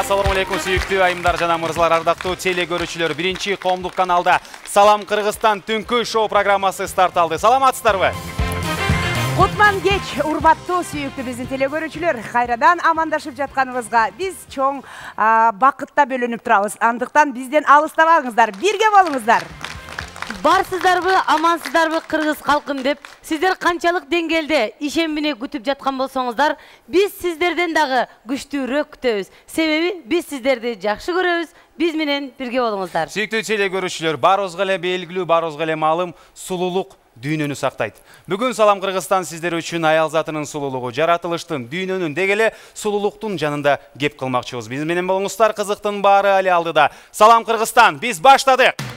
Assalamu алейкум сүйүктүү айымдар жана мырзалар, ардактуу теле көрүүчүлөр. Биринчи коомдук каналда Салам Кыргызстан түнкү шоу программасы старт алды. Саламатсыздарбы? Кутман кеч, урматтуу сүйүктүү биздин теле көрүүчүлөр. Кайрадан амандашып жатканыбызга биз чоң бакытта бөлөнүп турабыз. Андыктан бизден алыстабаңыздар, бирге болуңуздар. Барсыздарбы, амансыздарбы кыргыз калкым деп, сиздер канчалык деңгээлде ишембине күтүп жаткан болсоңуздар, биз сиздерден дагы күчтүүрөөк күтөбүз. Себеби биз сиздерди жакшы көрөбүз. Биз менен бирге болуңуздар. Сүйүктүү теле көрүүчүлөр, барыбызга эле белгилүү, барыбызга эле маалым, сулуулук дүйнөнү сактайт. Бүгүн Салам Кыргызстан сиздер үчүн аял затынын сулуулугу, жаратылыштын, дүйнөнүн дегеле сулуулуктун жанында кеп кылмакчыбыз. Биз менен болуңуздар, кызыктын баары али алдыда. Салам Кыргызстан, биз баштадык.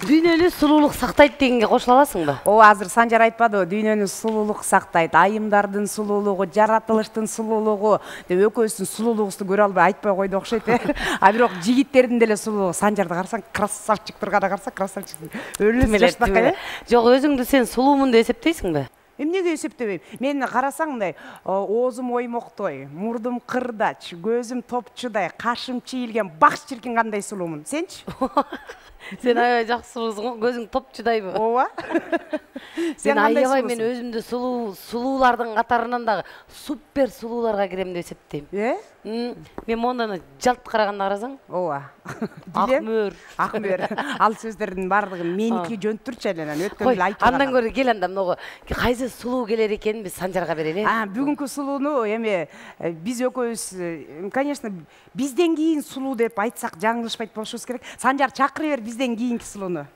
Дүйнөнү сулуулук сактайт дегенге кошула аласыңбы? Азыр Санжар айтпадыбы? Дүйнөнү сулуулук сактайт, айымдардын сулуулугу, жаратылыштын сулуулугу деп экөөбүздүн сулуулугубузду көрө албай айтпай койду окшойт. Бирок жигиттердин деле сулуулугу, Санжарды карасаң, красавчиктер гана караса, красавчик. Өлүп жаштакка. Жок, өзүңдү сен сулуумун деп эсептейсиңби? Эмнеге эсептебейм? Мен карасаң мындай, оозум оймоктой, мурдум кырдач, көзүм топчудай, кашым чийилген, баш чиркин кандай сулуумун. Сенчи? Сен аябай жакшы сулуусуң, көзүң топчудайбы? Ооба. Сен аябай, мен өзүмдү сулуулардын катарынан дагы супер сулууларга кирем деп эсептейм. Мен мондан жалт караганда карасаң? Ооба. Акмөр. Акмөр. Ал сөздөрдүн баардыгы меники жөнттүрчү эле, өткөн эле айтып. Андан көрө кел анда могу кайсы сулуу келер экенин биз Санжарга берели. Бүгүнкү сулууну эми биз экөөбүз, конечно, бизден кийин сулуу деп айтсак жаңылышпайт болушубуз керек. Санжар, чакыры бер бизден кийинки сулууну.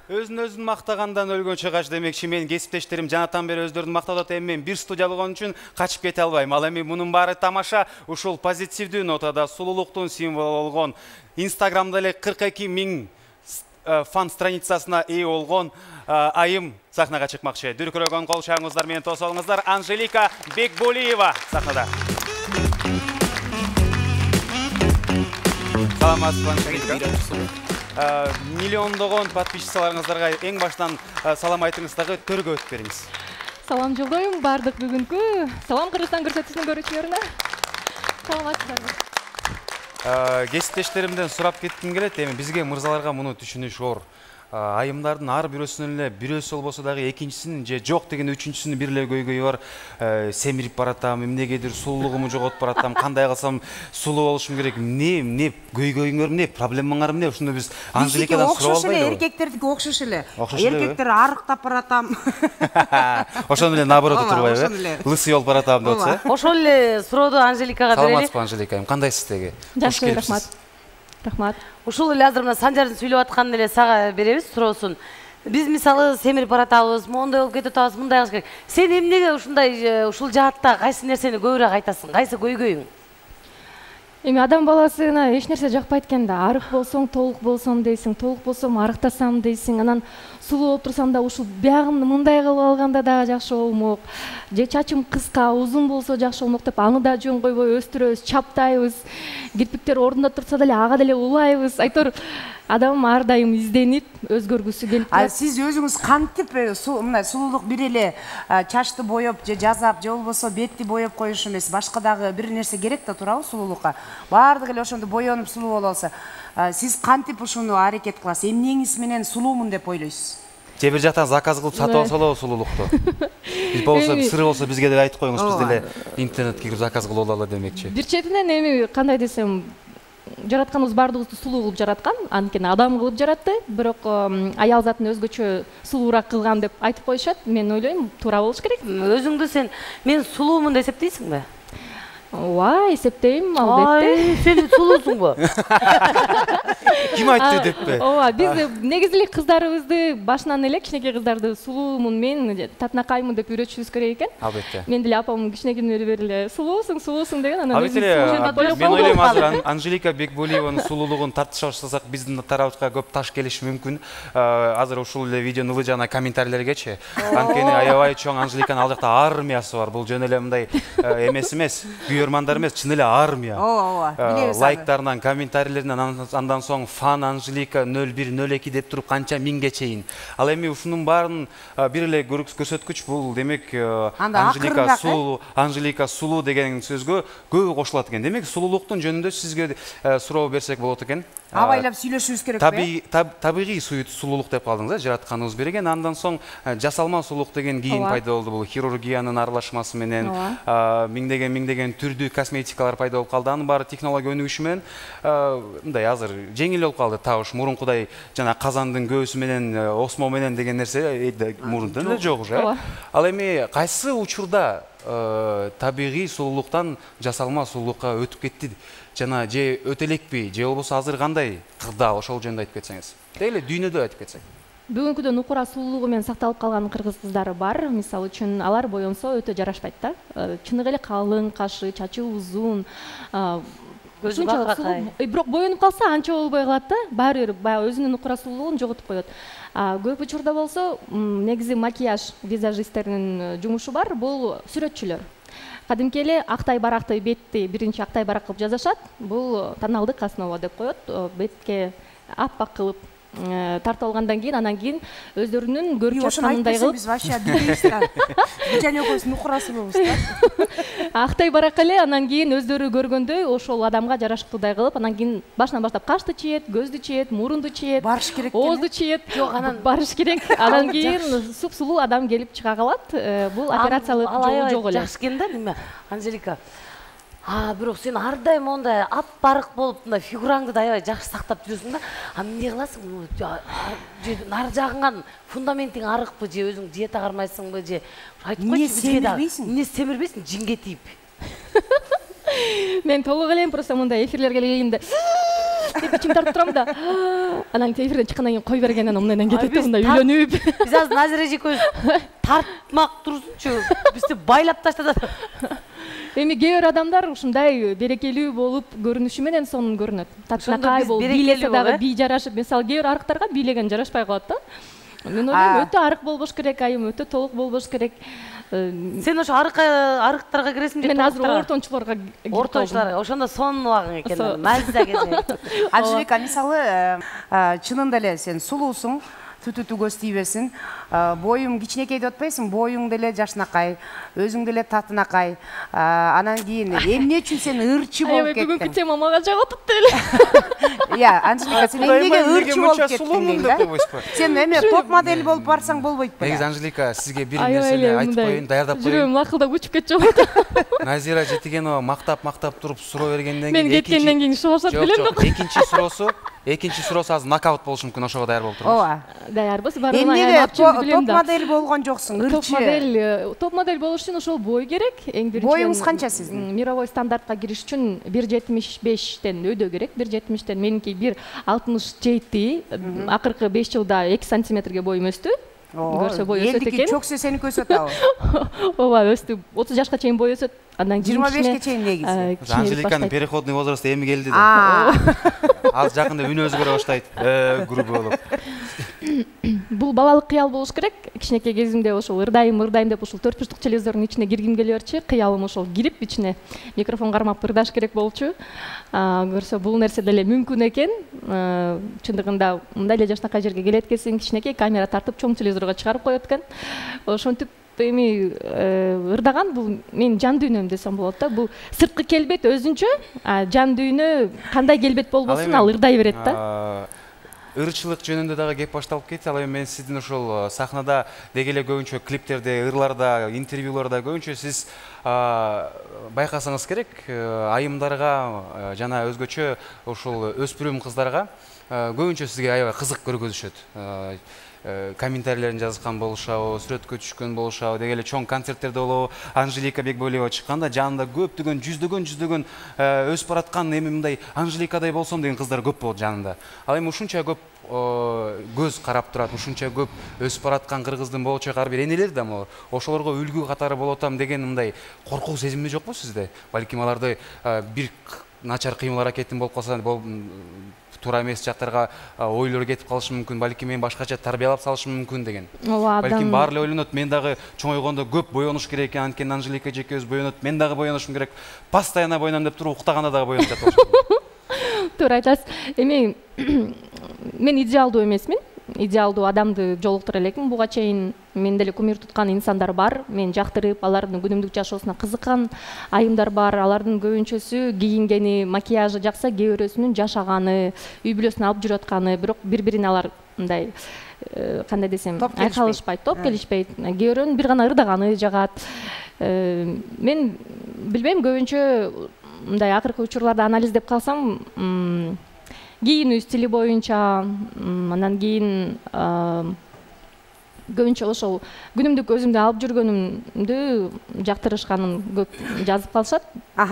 Өзүн мактагандан өлгөнчө кач демекчи. Мен кесиптештерим жанатан бери өздөрүн мактадат, эми мен бир студия болгон үчүн качып кете албайм. Ал эми мунун баары тамаша, ушул позитивдүү нотада сулуулуктун символу болгон, Инстаграмда эле 42 000 фан страницасына ээ болгон айым сахнага чыкмакчы. Дүркүрөгөн кол чаңыңыздар менен тосуп алыңыздар. Анжелика Бекболиева сахнада. Саламатсызбы, Анжелика? Миллиондогон подписчикаларыңыздарга эң баштан салам айтыңыздагы төргө өтүп бериңиз. Салам жолдойм бардык бүгүнкү Салам Кыргызстан көрсөтүүсүнүн көрүүчүлөрүнө. Саламатсыздарбы. Кесиптештеримден сурап кетким келет, эми бизге мырзаларга муну түшүнүш оор. Айымдардын ар бирөөсүнүн эле бирөөсү болбосо дагы экинчисинин же жок деген үчүнчүсүнүн бир эле көйгөйү бар. Семирип баратам, эмнегедир сулуулугумду жоготуп баратам, кандай кылсам сулуу болушум керек, эмне көйгөйүңөр, эмне проблемаңар, эмне? Ушуну биз Анжеликадан сурап албайлыбы? Эркектердики окшош эле. Эркектер арыктап баратам. Ошону эле наоборот турбайбы? Лысый болуп баратам деп атса. Ошол эле сурооду Анжеликага берели. Саламатсызбы, Анжелика? Кандайсыз теги? Жакшы, рахмат. Рахмат. Ушул эле азыр мына Санжардын сүйлөп атканын эле сага беребиз суроосун. Биз мисалы семирип баратабыз, моундай болуп кетип атабыз, мындай кылыш керек. Сен эмнеге ушундай ушул жаатта кайсы нерсени көбүрөөк айтасың? Кайсы көйгөйүң? Эми адам баласына эч нерсе жакпайт экен да. Арык болсоң, толук болсом дейсиң, толук болсом арыктасам дейсиң. Анан сулуу болуп турсам да ушул биягымды мындай кылып алганда дагы жакшы болмок. Же чачым кыска, узун болсо жакшы болмок деп аны да жөн койбой өстүрөбүз, чаптайбыз. Кирпиктер ордунда турса деле ага деле улайбыз. Айтор адам ар дайым изденип, өзгөргүсү келип турат. Сиз өзүңүз кантип мындай сулуулук бир эле чачты боеп же жазап, же болбосо бетти боеп коюш эмес, башка дагы бир нерсе керек да турабы сулуулукка. Баардыгы эле ошондо боёнуп сулуу боло алса, сиз кантип ушуну аракет кыласыз? Эмнеңиз менен сулуумун деп ойлойсуз? Же бир жактан заказ кылып сатып алсалабы сулуулукту? Биз болсо сыры болсо бизге деле айтып коюңуз, биз деле интернетке кирип заказ кылып алалы демекчи. Бир четинен эми кандай десем, жаратканыбыз баардыгыбызды сулуу кылып жараткан, анткени адам кылып жаратты, бирок аял затын өзгөчө сулуураак кылган деп айтып коюшат. Мен ойлойм, туура болуш керек. Өзүңдү сен мен сулуумун деп эсептейсиңби? Ооба, эсептейм, албетте. Сен сулуусуңбу? Ким айтты деппи? Ооба, биз негизи эле кыздарыбызды башынан эле кичинекей кыздарды сулуумун мен, татынакаймын деп үйрөтүшүбүз керек экен. Албетте. Мен деле апамдын кичинекейинен бери эле сулуусуң деген, анан албетте мен ойлойм азыр Анжелика Бекболиеванын сулуулугун тартыша баштасак биздин тарабыбызга көп таш келиши мүмкүн. Азыр ушул эле видеонун ылы жана комментарийлергечи. Анткени аябай чоң Анжеликанын ал жакта армиясы бар. Бул жөн эле мындай эмес, күйөрмандар эмес, чын эле армия. Ооба, билебиз. Лайктарынан, комментарийлеринен андан соң соң фан Анжелика 0102 деп туруп канча миңге чейин. Ал эми ушунун баарын бир эле көрсөткүч бул демек Анжелика сулуу деген сөзгө көбү кошулат экен. Демек сулуулуктун жөнүндө сизге суроо берсек болот экен. Абайлап сүйлөшүбүз керек. Табигый сулуулук деп калдыңыз, жаратканыбыз берген. Андан соң жасалма сулуулук деген кийин пайда болду. Бул хирургиянын аралашмасы менен миңдеген түрдүү косметикалар пайда болуп калды. Анын баары технология өнүгүшү менен мындай азыр жеңил болуп калды. Табыш мурункудай жана казандын көбүсү менен осмо менен деген нерсе мурунтан эле жок уже. Ал эми кайсы учурда табигый сулуулуктан жасалма сулуулукка өтүп кетти? Жана же өтө элекпи, же болбосо азыр кандай кырда, ошол жөнүндө айтып кетсеңиз. Дейле дүйнөдө айтып кетсек. Бүгүнкүдөн нукура сулуулугу менен сакталып калган кыргыз кыздары бар. Мисалы үчүн алар боюнсо өтө жарашпайт да. Чыныгы эле калың кашы, чачы узун, бирок боюнуп калса анча болбой калат да. Баары бир баягы өзүнүн нукура сулуулугун жоготуп коет. Көп учурда болсо негизи макияж визажисттердин жумушу бар. Бул сүрөтчүлөр. Кадимки эле актай баракты бетти биринчи актай барак кылып жасашат. Бул тоналдык основа деп коет. Бетке аппак кылып тартып алгандан кийин анан кийин өздөрүнүн көрүп жатканындай кылып биз вообще билбейбиз да. Жана экөөбүз нукурасыбыз да. Актай барак эле анан кийин өздөрү көргөндөй ошол адамга жарашыктуудай кылып, анан кийин башынан баштап кашты чиет, көздү чиет, мурунду чиет, барыш керек. Оозду чиет. Жок, анан барыш керек. Анан кийин суп-сулуу адам келип чыга калат. Бул операциялык жолу жок эле. Жакшы экен да, неме? Анжелика. Бирок сен ар дайым мондай ап-барык болуп, мындай фигураңды да аябай жакшы сактап жүрөсүң да. Эмне кыласың? Нар жагыңан фундаментиң арыкпы, же өзүң диета кармайсыңбы, же айтып койчу бизге да. Эмне семирбейсиң? Жинге тийип. Мен толук эле просто мындай эфирлерге келгенде деп ичим тартып турам да. Анан эфирден чыккандан кийин кой бергенен мындайдан кетет да, мындай үйлөнүп. Биз азыр Назира эжекебиз тартмак турсунчу, бизди байлап таштады. Эми кээ бир адамдар ушундай берекелүү болуп көрүнүшү менен сонун көрүнөт. Татынакай болуп, бийлесе дагы бий жарашып, мисалы кээ бир арыктарга бийлеген жарашпай калат да. Мен ойлойм, өтө арык болбош керек, айым өтө толук болбош керек. Сен ошо арыктарга киресиң деп. Мен азыр ортончуларга ортончуларга, ошондо сонун экен, маза кезе. Анжелика, мисалы чынында эле сен сулуусуң, түтүтү көз тийбесин. Боюң кичинекей деп атпайсың, боюң деле жашынакай, өзүң деле татынакай. Анан кийин эмне үчүн сен ырчы болуп кеттиң? Бүгүнкү тема мага жагат деле. Иә, Анжелика, сен эмнеге ырчы болуп кеттиң да? Сен эме топ модель болуп барсаң болбойт беле? Негизи Анжелика, сизге бир нерсени айтып коеюн, даярдап коеюн. Жүрөм лакылдап учуп кетчү болот. Назира Жетигенова мактап туруп суроо бергенден кийин мен кеткенден кийин шошот билем да. Экинчи суроосу азыр нокаут болушу мүмкүн, ошого даяр болуп турабыз. Ооба. Даярбыз, эмнеге топ модель болгон жоксуң, ырчы? Топ модель болуш үчүн ошол бой керек. Эң биринчи. Боюңуз канча сиздин? Мировой стандартка кириш үчүн 1.75тен өйдө керек. 1.70тен, меники 1.67. Акыркы 5 жылда 2 сантиметрге боюм өстү. Көрсө бой өсөт экен. Чоксу сеники өсөт абы. Ооба, өстү. 30 жашка чейин бой өсөт. Андан кийин 25ке чейин негизи. Анжеликанын переходный возрасты эми келди да. Аз жакында үнү өзгөрө баштайт. Грубо болуп. Бул балалык кыял болуш керек. Кичинекей кезимде ошол ырдайм деп ушул 4 бурчтук телевизордун ичине киргим келе берчү. Кыялым ошол кирип ичине микрофон кармап ырдаш керек болчу. Көрсө бул нерсе деле мүмкүн экен. Чындыгында мындай эле жашынакай жерге келет экенсиң, кичинекей камера тартып чоң телевизорго чыгарып коет экен. Ошентип эми ырдаган бул менин жан дүйнөм десем болот да. Бул сырткы келбет өзүнчө, жан дүйнө кандай келбет болбосун ал ырдай берет да. Ырчылык жөнүндө дагы кеп башталып кетти. Ал эми мен сиздин ошол сахнада деги эле көбүнчө клиптерде, ырларда, интервьюларда көбүнчө сиз байкасаңыз керек, айымдарга жана өзгөчө ошол өспүрүм кыздарга көбүнчө сизге аябай кызык көргөзүшөт. Комментарийлерин жазган болушабы, сүрөткө түшкөн болушабы, деги эле чоң концерттерде болобу, Анжелика Бекболиева чыкканда жанында көптөгөн жүздөгөн өсүп бараткан эми мындай Анжеликадай болсом деген кыздар көп болот жанында. Ал эми ушунча көп көз карап турат, ушунча көп өсүп бараткан кыргыздын болочок ар бир энелери да ошолорго үлгү катары болотам деген мындай коркуу сезими жокпу сизде? Балким аларды бир начар кыймыл аракетин болуп калса, туура эмес жактарга ойлор кетип калышы мүмкүн, балким мен башкача тарбиялап салышым мүмкүн деген. Балким баары эле ойлонот, мен дагы чоңойгондо көп боенуш керек экен, анткени Анжелика эжекебиз боенот, мен дагы боенушум керек, постоянно боенам деп туруп уктаганда дагы боенуп жатат. туура айтасыз. Эми мен идеалдуу эмесмин. Идеалдуу адамды жолуктура элекмин. Буга чейин мен деле кумир туткан инсандар бар. Мен жактырып, алардын күнүмдүк жашоосуна кызыккан айымдар бар. Алардын көбүнчөсү кийингени, макияжы жакса, кээ бирөөсүнүн жашаганы, үй бүлөсүн алып жүрүп атканы, бирок бири-бирине алар мындай кандай десем, айкалышпайт, топ келишпейт. Кээ бирөөнүн бир гана ырдаганы жагат. Мен билбейм, көбүнчө мындай акыркы учурларда анализдеп калсам, кийинүү стили боюнча, анан кийин көбүнчө ошол күнүмдүк өзүмдү алып жүргөнүмдү жактырышканын көп жазып калышат.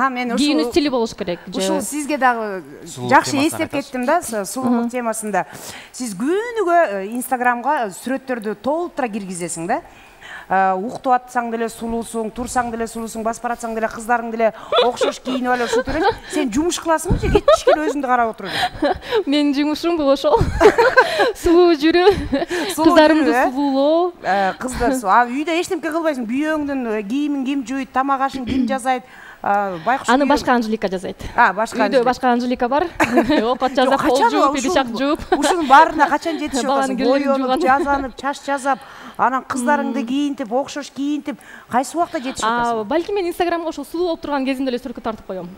Мен кийинүү стили болуш керек. Ушул сизге дагы жакшы эстеп кеттим да, сулуулук темасында. Сиз күнүгө Инстаграмга сүрөттөрдү толтура киргизесиң да. Уктуп атсаң деле сулуусуң, турсаң деле сулуусуң, басып баратсаң деле кыздарың деле окшош кийинип алып ушинтип жүрөсүң. Сен жумуш кыласыңбы же кетишкен өзүңдү карап отуруп? Менин жумушум бул ошол. Сулуу жүрүү, кыздарымды сулуулоо. Кыздар, үйдө эчтеке кылбайсың. Бүйөөңдүн кийимин ким жууйт, тамак ашын ким жасайт? Аны башка Анжелика жасайт. Үйдө башка Анжелика бар. Окот жасап, кол жууп, идишак жууп. Ушунун баарына качан жетишип атасың? Боёнуп, жазанып, чач жасап, анан кыздарыңды кийинтип, окшош кийинтип, кайсы убакта жетишип атасың? Балки мен Инстаграмга ошол сулуу болуп турган кезимде эле сүрөткө тартып коем.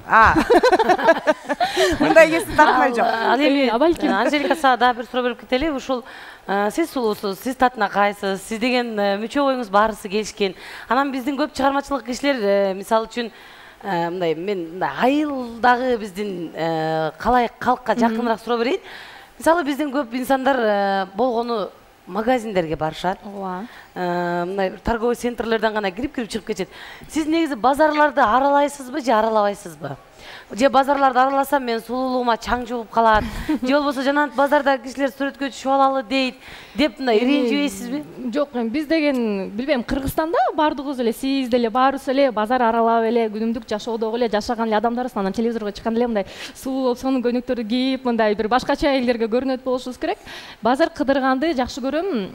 Мындай кезде тартмай жок. Ал эми Анжелика, сага дагы бир суроо берип кетели. Ушул сиз сулуусуз, сиз татынакайсыз, сиз деген мүчө боюңуз баарысы келишкен. Анан биздин көп чыгармачылык кишилер, мисалы үчүн мындай мен айылдагы биздин калай калкка жакыныраак суроо берейин. Мисалы биздин көп инсандар болгону магазиндерге барышат. Мындай торговый центрлерден гана кирип чыгып кетет. Сиз негизи базарларды аралайсызбы же аралабайсызбы? Же базарларды араласам мен сулуулугума чаң жугуп калат, же болбосо жанагы базарда кишилер сүрөткө түшүп алалы дейт деп мындай ренжибейсизби? Жок, биз деген билбейм, Кыргызстанда баардыгыбыз эле, сиз деле баарыбыз эле базар аралап эле, күнүмдүк жашоодогу эле жашаган эле адамдарбыз. Анан телевизорго чыкканда эле мындай сулуу болуп, сонун көйнөктөрдү кийип, мындай бир башкача элдерге көрүнөт болушубуз керек. Базар кыдырганды жакшы көрөм.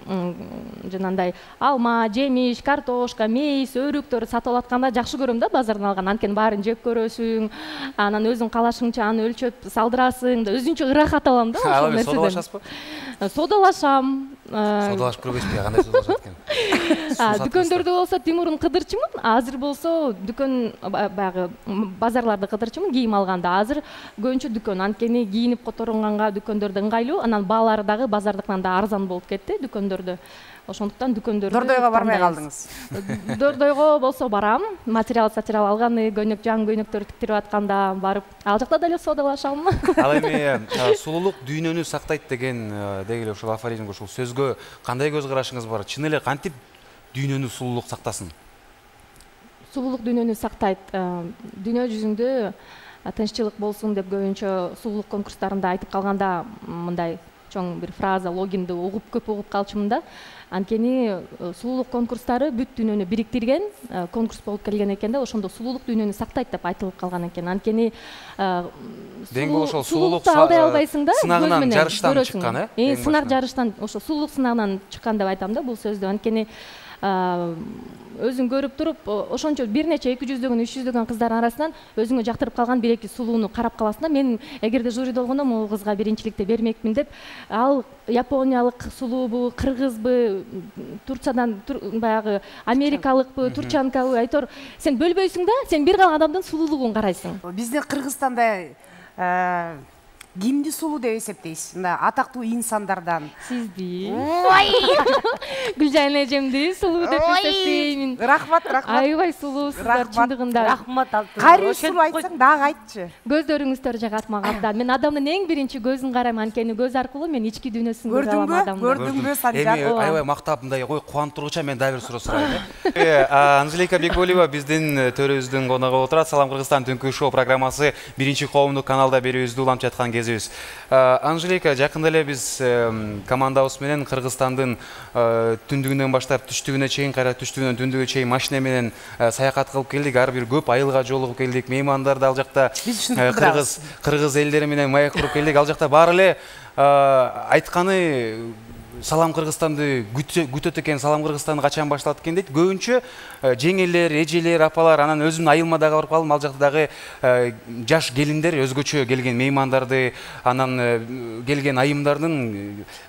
Жанагындай алма, жемиш, картошка, мейс, өрүктөр сатып алатканда жакшы көрөм да, базардан алган. Анткени баарын жеп көрөсүң. Анан өзүң калашыңча аны өлчөп салдырасың да, өзүнчө ырахат алам да ошол нерседен. Содалашасызбы? Содалашам. Содалашып көрбөйсүзбү? Кандай содалашат экен? Дүкөндөрдө болсо Тимурун кыдырчумун. Азыр болсо дүкөн баягы базарларды кыдырчумун кийим алганда. Азыр көбүнчө дүкөн, анткени кийинип которунганга дүкөндөрдө ыңгайлуу. Анан баалары дагы базардыкынан да арзан болуп кетти дүкөндөрдө. Ошондуктан дүкөндөрдө Дордойго бармай калдыңыз. Дордойго болсо барам. Материал алганы, көйнөк жаңы көйнөктөр тиктирип атканда барып, ал жакта деле содалашам. Ал эми сулуулук дүйнөнү сактайт деген дегеле ушул афоризмге, ушул сөзгө кандай көз карашыңыз бар? Чын эле кантип дүйнөнү сулуулук сактасын? Сулуулук дүйнөнү сактайт. Дүйнө жүзүндө тынччылык болсун деп көбүнчө сулуулук конкурстарында айтып калганда мындай чоң бир фраза, логинди көп угуп калчумун да. Анткени сулуулук конкурстары бүт дүйнөнү бириктирген конкурс болуп келген экен да, ошондо сулуулук дүйнөнү сактайт деп айтылып калган экен. Анткени сулуулукту алдай албайсың да, сынагынан жарыштан чыккан, сынак жарыштан, ошо сулуулук сынагынан чыккан деп айтам да бул сөздү. Анткени өзүң көрүп туруп, ошончо бир нече 200-дөгөн, 300-дөгөн кыздардын арасынан өзүңө жактырып калган бир эки сулууну карап каласың да. Мен эгерде жюриде болгондо могу кызга биринчиликти бермекмин деп, ал япониялык сулуубу, кыргызбы, Турциядан баягы америкалыкпы, турчанкабы, айтор, сен бөлбөйсүң да, сен бир гана адамдын сулуулугун карайсың. Биздин Кыргызстанда кимди сулуу деп эсептейсиз? Мына атактуу инсандардан. Сизди. Гүлжан эжемди сулуу деп эсептеймин. Рахмат. Аябай сулуусуздар чындыгында. Рахмат. Кайруу сулуу айтсаң дагы айтчы. Көздөрүңүздөр жагат мага абдан. Мен адамдын эң биринчи көзүн карайм, анткени көз аркылуу мен ички дүйнөсүн көрө алам адамдын. Көрдүңбү Санжар? Эми аябай мактап мындай ой кубанып тургуча мен дагы бир суроо сурайын. Анжелика Бекболова биздин төрөбүздүн коногу болуп турат. Салам Кыргызстан түнкү шоу программасы биринчи коомдук каналда берүүбүздү уламчы аткан кезибиз. Анжелика, жакында эле биз командабыз менен Кыргызстандын түндүгүнөн баштап түштүгүнө чейин, кайра түштүгүнөн түндүгүнө чейин машина менен саякат кылып келдик. Ар бир көп айылга жолугуп келдик. Меймандарды ал жакта кыргыз элдери менен маек куруп келдик. Ал жакта баары эле айтканы Салам Кыргызстанды күтөт экен, Салам Кыргызстанды качан башталат экен дейт. Көбүнчө жеңелер, эжелер, апалар, анан өзүмдүн айылыма дагы барып калдым. Ал жакта дагы жаш келиндер, өзгөчө келген меймандарды, анан келген айымдардын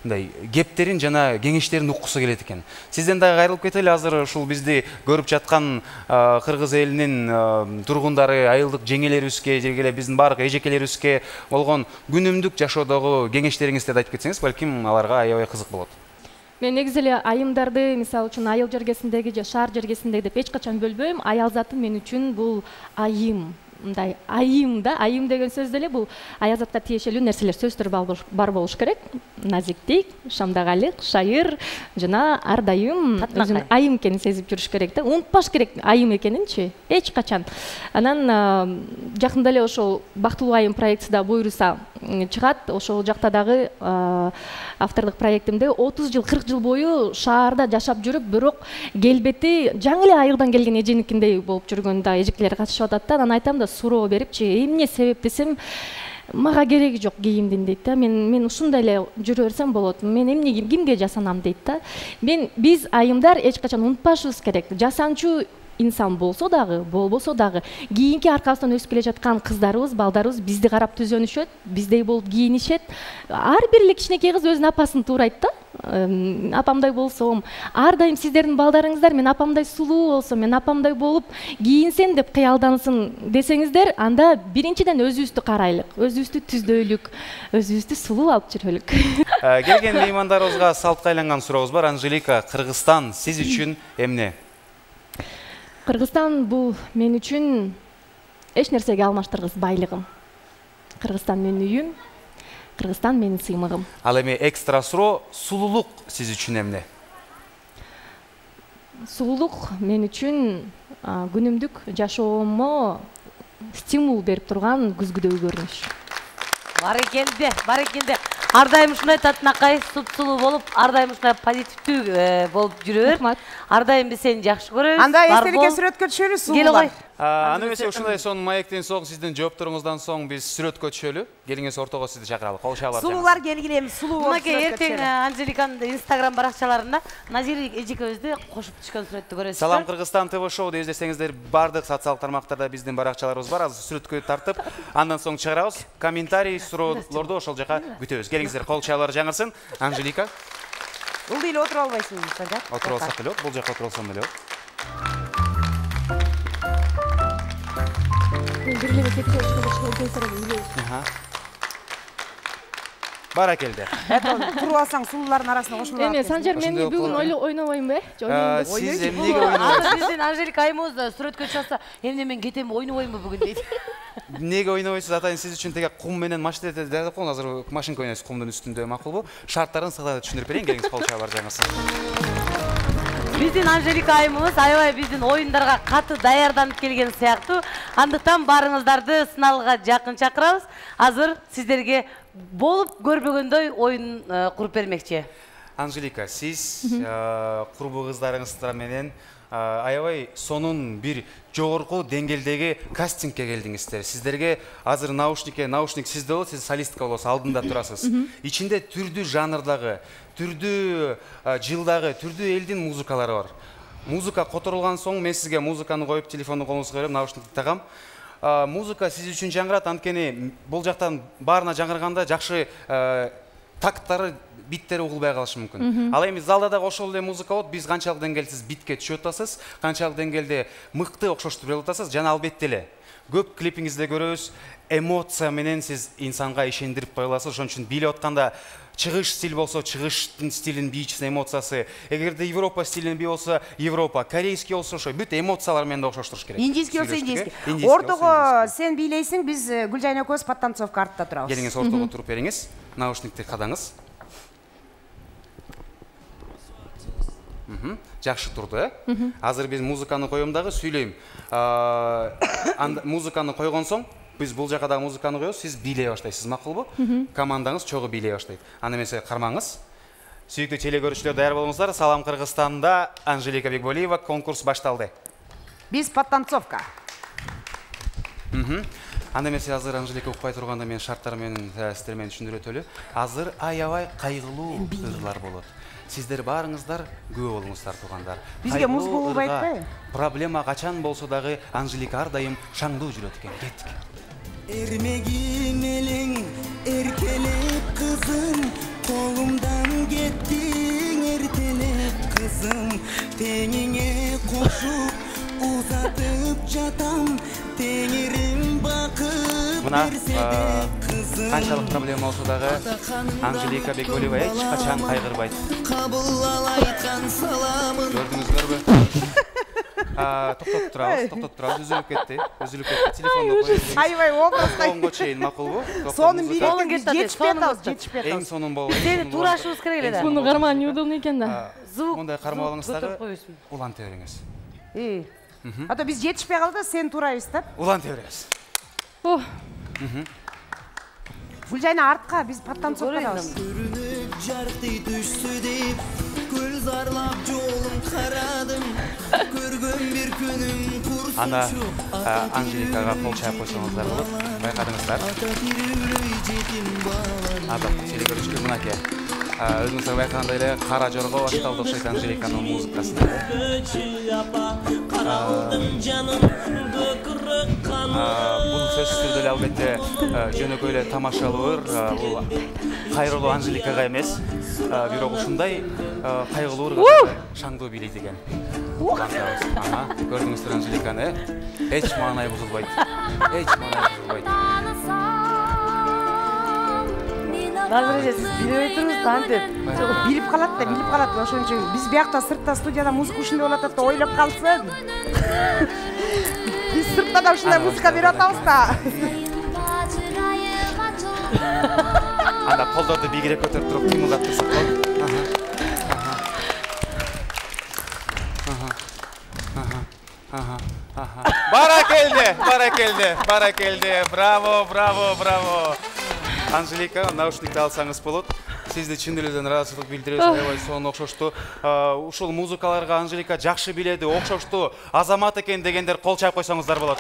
мындай кептерин жана кеңештерин уккусу келет экен. Сизден дагы кайрылып кетели, азыр ушул бизди көрүп жаткан кыргыз элинин тургундары, айылдык жеңелерибизге, жегеле биздин баардык эжекелерибизге болгон күнүмдүк жашоодогу кеңештериңизди айтып кетсеңиз, балким аларга аябай кызык болот. Мен негизи эле айымдарды, мисалы үчүн айыл жергесиндеги же шаар жергесиндеги деп эч качан бөлбөйм. Аял заты мен үчүн бул айым. Мындай айым да, айым деген сөз деле бул аял затка тиешелүү нерселер, сөздөр бар болуш керек. Назиктик, шамдагалык, шайыр жана ар дайым өзүн айым экенин сезип жүрүш керек да. Унутпаш керек айым экенинчи, эч качан. Анан жакында эле ошол Бактылуу айым проектисида буйруса чыгат. Ошол жакта дагы авторлук проектимде 30 жыл, 40 жыл бою шаарда жашап жүрүп, бирок келбети жаңы эле айылдан келген эженикиндей болуп жүргөн да эжекелер катышып атат да. Анан айтам да, суроо берипчи, эмне себеп десем, мага кереги жок кийимдин дейт да. Мен ушундай эле жүрө берсем болот. Мен эмне кимге жасанам дейт да. Биз айымдар эч качан унутпашыбыз керек. Жасанчу инсан болсо дагы, болбосо дагы, кийинки аркабыздан өсүп келе жаткан кыздарыбыз, балдарыбыз бизди карап түзөнүшөт, биздей болуп кийинишет. Ар бир эле кичинекей кыз өзүнүн апасын туурайт да. Апамдай болсом, ар дайым сиздердин балдарыңыздар мен апамдай сулуу болсом, мен апамдай болуп кийинсем деп кыялдансын десеңиздер, анда биринчиден өзүбүздү карайлык, өзүбүздү түздөйлүк, өзүбүздү сулуу алып жүрөлүк. Келген меймандарыбызга салтка айланган сурообуз бар. Анжелика, Кыргызстан сиз үчүн эмне? Кыргызстан бул мен үчүн эч нерсеге алмаштыргыс байлыгым. Кыргызстан менин үйүм, Кыргызстан менин сыймыгым. Ал эми экстра суроо, сулуулук сиз үчүн эмне? Сулуулук мен үчүн күнүмдүк жашоомо стимул берип турган күзгүдөгү көрүнүш. Барекелде. Ар дайым ушундай татынакай, суп-сулуу болуп, ар дайым ушундай позитивдүү болуп жүрө бер. Ар дайым биз сени жакшы көрөбүз. Анда эстеликке сүрөткө түшөлү, сулуулар. Аны эмесе ушундай сонун маектен соң, сиздин жоопторуңуздан соң биз сүрөткө түшөлү. Келиңиз ортого сизди чакыралы. Кол чабуулар. Сулуулар келгиле, эми сулуу болуп сүрөткө түшөлү. Эртең Анжеликанын Инстаграм баракчаларында Назир эжекебизди кошуп түшкөн сүрөттү көрөсүздөр. Салам Кыргызстан ТВ шоу деп издесеңиздер, бардык социалдык тармактарда биздин баракчаларыбыз бар. Азыр сүрөткө тартып, андан соң чыгарабыз. Комментарий, суроолорду ошол жака күтөбүз. Келиңиздер, кол чабуулар жаңырсын. Анжелика. Бул деле отура албайсыңбы, да? Отура алсак эле болот, бул жака отура алсам эле болот. Баракелде. Туруп алсаң сулуулардын арасына кошулуп алат. Эми Санжар, мен бүгүн ойнобоймунбу? Сиз эмнеге ойнобойсуз? Биздин Анжелика айымыбыз сүрөткө чыкса, эмне мен кетем ойнобоймунбу бүгүн дейт. Эмнеге ойнобойсуз? Атайын сиз үчүн теге кум менен машина деп коюн, азыр машинка ойнойсуз кумдун үстүндө, макулбу? Шарттарын сыгда түшүндүрүп берейин, келиңиз, кол чабуулар жаңырсын. Биздин Анжелика айымыбыз аябай биздин оюндарга каты даярданып келген сыяктуу. Андыктан барыңыздарды сыналга жакын чакырабыз. Азыр сиздерге болуп көрбөгөндөй оюн куруп бермекчи. Анжелика, сиз курбу кыздарыңыздар менен аябай сонун бир жогорку деңгээлдеги кастингке келдиңиздер. Сиздерге азыр наушник сизде болот, сиз солистка болосуз, алдында турасыз. Ичинде түрдүү жанрдагы, түрдүү жылдагы, түрдүү элдин музыкалары бар. Музыка которулган соң мен сизге музыканы коюп, телефонду колуңузга берип, наушникти тагам. Музыка сиз үчүн жаңырат, анткени бул жактан баарына жаңырганда жакшы тактары, биттери угулбай калышы мүмкүн. Ал эми залда дагы ошол эле музыка болот, биз канчалык деңгээлде битке түшүп атасыз, канчалык деңгээлде мыкты окшоштуруп атасыз, жана албетте эле көп клипиңизде көрөбүз, эмоция менен сиз инсанга ишендирип кое аласыз. Ошон үчүн бийлеп атканда чыгыш стиль болсо, чыгыштын стилин бийчисинин эмоциясы, эгерде Европа стилин бий болсо, Европа, корейский болсо ошо бүт эмоциялар менен да окшоштуруш керек. Индийский болсо индийский. Ортого сен бийлейсиң, биз Гүлжайна экөөбүз подтанцовка артта турабыз. Келиңиз, ортого туруп бериңиз. Наушникти кадаңыз. Жакшы турду, Азыр биз музыканы коем дагы, сүйлөйм. Музыканы койгон соң, биз бул жака дагы музыканы коебуз, сиз бийлей баштайсыз, макулбу? Командаңыз чогуу бийлей баштайт. Аны эмесе кармаңыз. Сүйүктүү телекөрүүчүлөр, даяр болуңуздар. Салам Кыргызстанда Анжелика Бекболиева, конкурс башталды. Биз подтанцовка. Анда эмес азыр Анжелика укпай турганда мен шарттар менен сиздер менен түшүндүрө өтөлү. Азыр аябай кайгылуу ырлар болот. Сиздер барыңыздар күбө болуңуздар туугандар. Бизге муз болбойт атпайбы? Проблема качан болсо дагы Анжелика ар дайым шаңдуу жүрөт экен. Кеттик. Ermegim elin erkelep kızım, kolumdan gittin ertelep kızım. Tenine koşup uzatıp jatam, tenirim bakıp Мына verse de kızım. канчалык проблема болсо дагы Анжелика Бекболиева эч качан кайгырбайт. Kabul alaytkan salamın. Көрдүңүздөр токтоп турабыз, үзүлүп кетти. Телефонду коюп. Аябай образга. Токтогонго чейин макулбу? Сонун Сонун бири кетти, жетишпей атабыз, жетишпей Эң атабыз. сонун болот. Сени туурашыбыз керек эле да. Буну карман неудобно экен да. Звук. Мындай кармап алыңыз көтөрүп дагы. коюшсун. Уланта бериңиз. А то биз жетишпей калды, сен турайбыз да. Уланта беребиз. О, Гүлжайна артка, биз подтанцовка кылабыз. Görünüp jarqti düşsü deyip Gül zarlap jolum karadım. Көргөн bir күнүм Анда kursun şu Анжеликага кол чаап койсоңуздар болот. Байкадыңыздар. ata bir jetim bağlar. Азыр телекөрүшкө мынакей. Өзүңүздөр байкагандай эле кара жорго башталды окшойт Анжеликанын музыкасында. Бул сөзсүз түрдө эле албетте жөнөкөй эле тамашалуу ыр, бул кайрылуу Анжеликага эмес, бирок ушундай кайгылуу ырга шаңдуу бийлейт экен. Көрдүңүздөр Анжеликаны, эч маанай бузулбайт. Азыр эле сиз билбей турсуңуз кантип? Билип калат ошон үчүн. Биз биякта сыртта студияда музыка ушундай болуп атат да ойлоп калсын. Биз сыртта да ушундай музыка берип атабыз да. Анда колдорду бийигирээк көтөрүп туруп кыймылдап турсак болот. Баракелде. Браво. Анжелика, наушникти алсаңыз болот. Сизди чын эледен ыраазычылык билдиребиз, аябай сонун окшошту. Ушул музыкаларга Анжелика жакшы биледи, окшошту, азамат экен дегендер кол чаап койсоңуздар болот.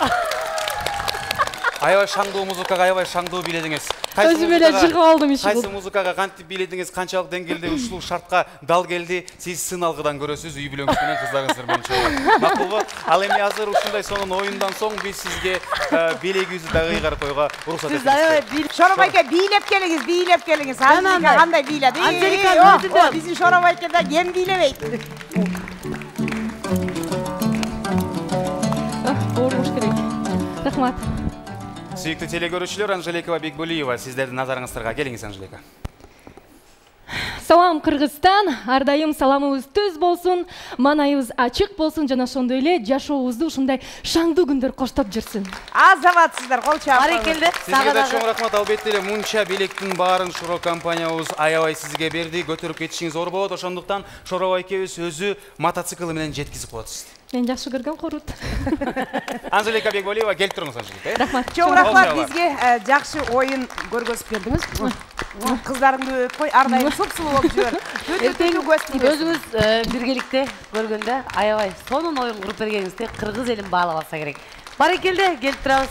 Аябай шаңдуу музыкага, аябай шаңдуу биледиңиз. өзүм эле жыгып алдым иши Кайсы бул. музыкага кантип биледиңиз, канчалык деңгээлде ушул шартка дал келди, сиз сын алгыдан көрөсүз, үй бүлөңүз менен кыздарыңыздар менен чогуу. Макулбу? Ал эми азыр ушундай сонун оюндан соң биз сизге белегибизди дагы ыйгарып коюуга уруксат Сиз этебиз. аябай Шоробайке бийлеп келиңиз. Анжелика кандай бийледи? Анжеликанын өзү Биздин Шоробайке да кем бийлебейт. Ооруш керек. Рахмат. Сүйүктүү телекөрүүчүлөр, Анжелика Бекболиева сиздердин назарыңыздарга келиңиз, Анжелика. Салам Кыргызстан, ар дайым саламыбыз түз болсун, манайыбыз ачык болсун жана ошондой эле жашообузду ушундай шаңдуу күндөр коштоп жүрсүн. Азаматсыздар, кол чаап. Барекелде. Сизге да чоң рахмат, албетте эле мунча белектин баарын Шоро компаниябыз аябай сизге берди, көтөрүп кетишиңиз оор болот, ошондуктан Шоробай экебиз өзү мотоцикли менен жеткизип коет сизди. Мен жакшы көргөн корут. Анжелика Бекболиева, келип туруңуз, Анжелика. Рахмат. Чоң рахмат, бизге жакшы оюн көргөзүп бердиңиз. Кыздарыңды өпкөй, ар дайым сулуу болуп жүрөр. Эртең өзүңүз биргеликте көргөндө аябай сонун оюн куруп бергениңизди кыргыз элин баалап алса керек. Барекелде, келип турабыз.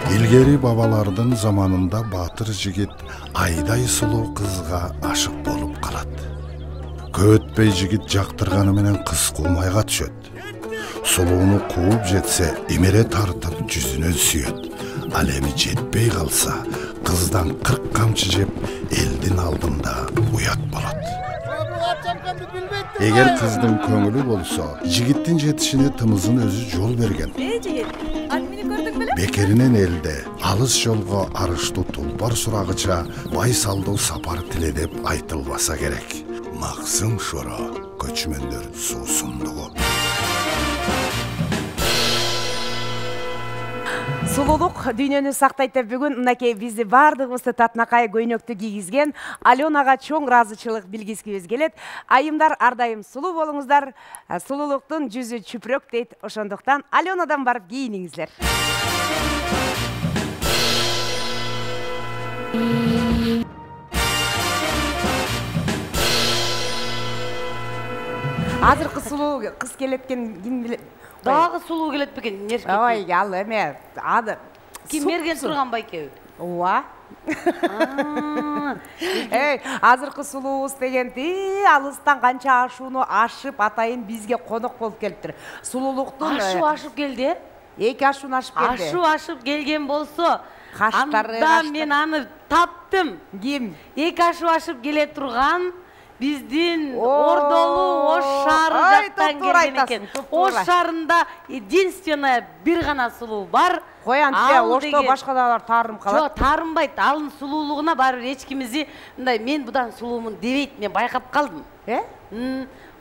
Илгери бабалардын заманында батыр жигит айдай сулуу кызга ашык болуп калат. Көп өтпөй жигит жактырганы менен кыз кулмайга түшөт. Сулууну кууп жетсе, имере тартып жүзүнөн сүйөт. Ал эми жетпей калса, кыздан 40 камчы жеп, элдин алдында уят болот. Эгер кыздын көңүлү болсо, жигиттин жетишине тымызын өзү жол берген. Бекеринен элде алыс жолго арыштуу тулпар сурагыча байсалдуу сапар тиледеп айтылбаса керек. Максым Шоро, көчмөндөр суусундугу. Сулуулук дүйнөнү сактайт деп бүгүн мынакей бизди баардыгыбызды татынакай көйнөктү кийгизген Аленага чоң ыраазычылык билгискибиз келет. Айымдар ар дайым сулуу болуңуздар. Сулуулуктун жүзү чүпүрөк дейт. Ошондуктан Аленадан барып кийиниңиздер. азыркы сулуу кыз келет экен ким билет. Дагы сулуу келет бекен, нерке. Ой, ал эме. Ким мерген турган байке? Ооба. Эй, азыркы сулуубуз дегенди алыстан канча ашууну ашып атайын бизге конок болуп келиптир. Сулуулуктун Ашып келди. эки ашууну ашып келди. Ашып келген болсо, Каштары, анда мен аны таптым. Ким? Эки ашып келе турган биздин Ордолуу Ош шаары жактан келген экен. Ош шаарында единственная бир гана сулуу бар. Кой антип Ошто башкалар таарынып калат. Жок, таарынбайт. Алын сулуулугуна баары эч кимизи мындай мен будан сулуумун дебейт, мен байкап калдым.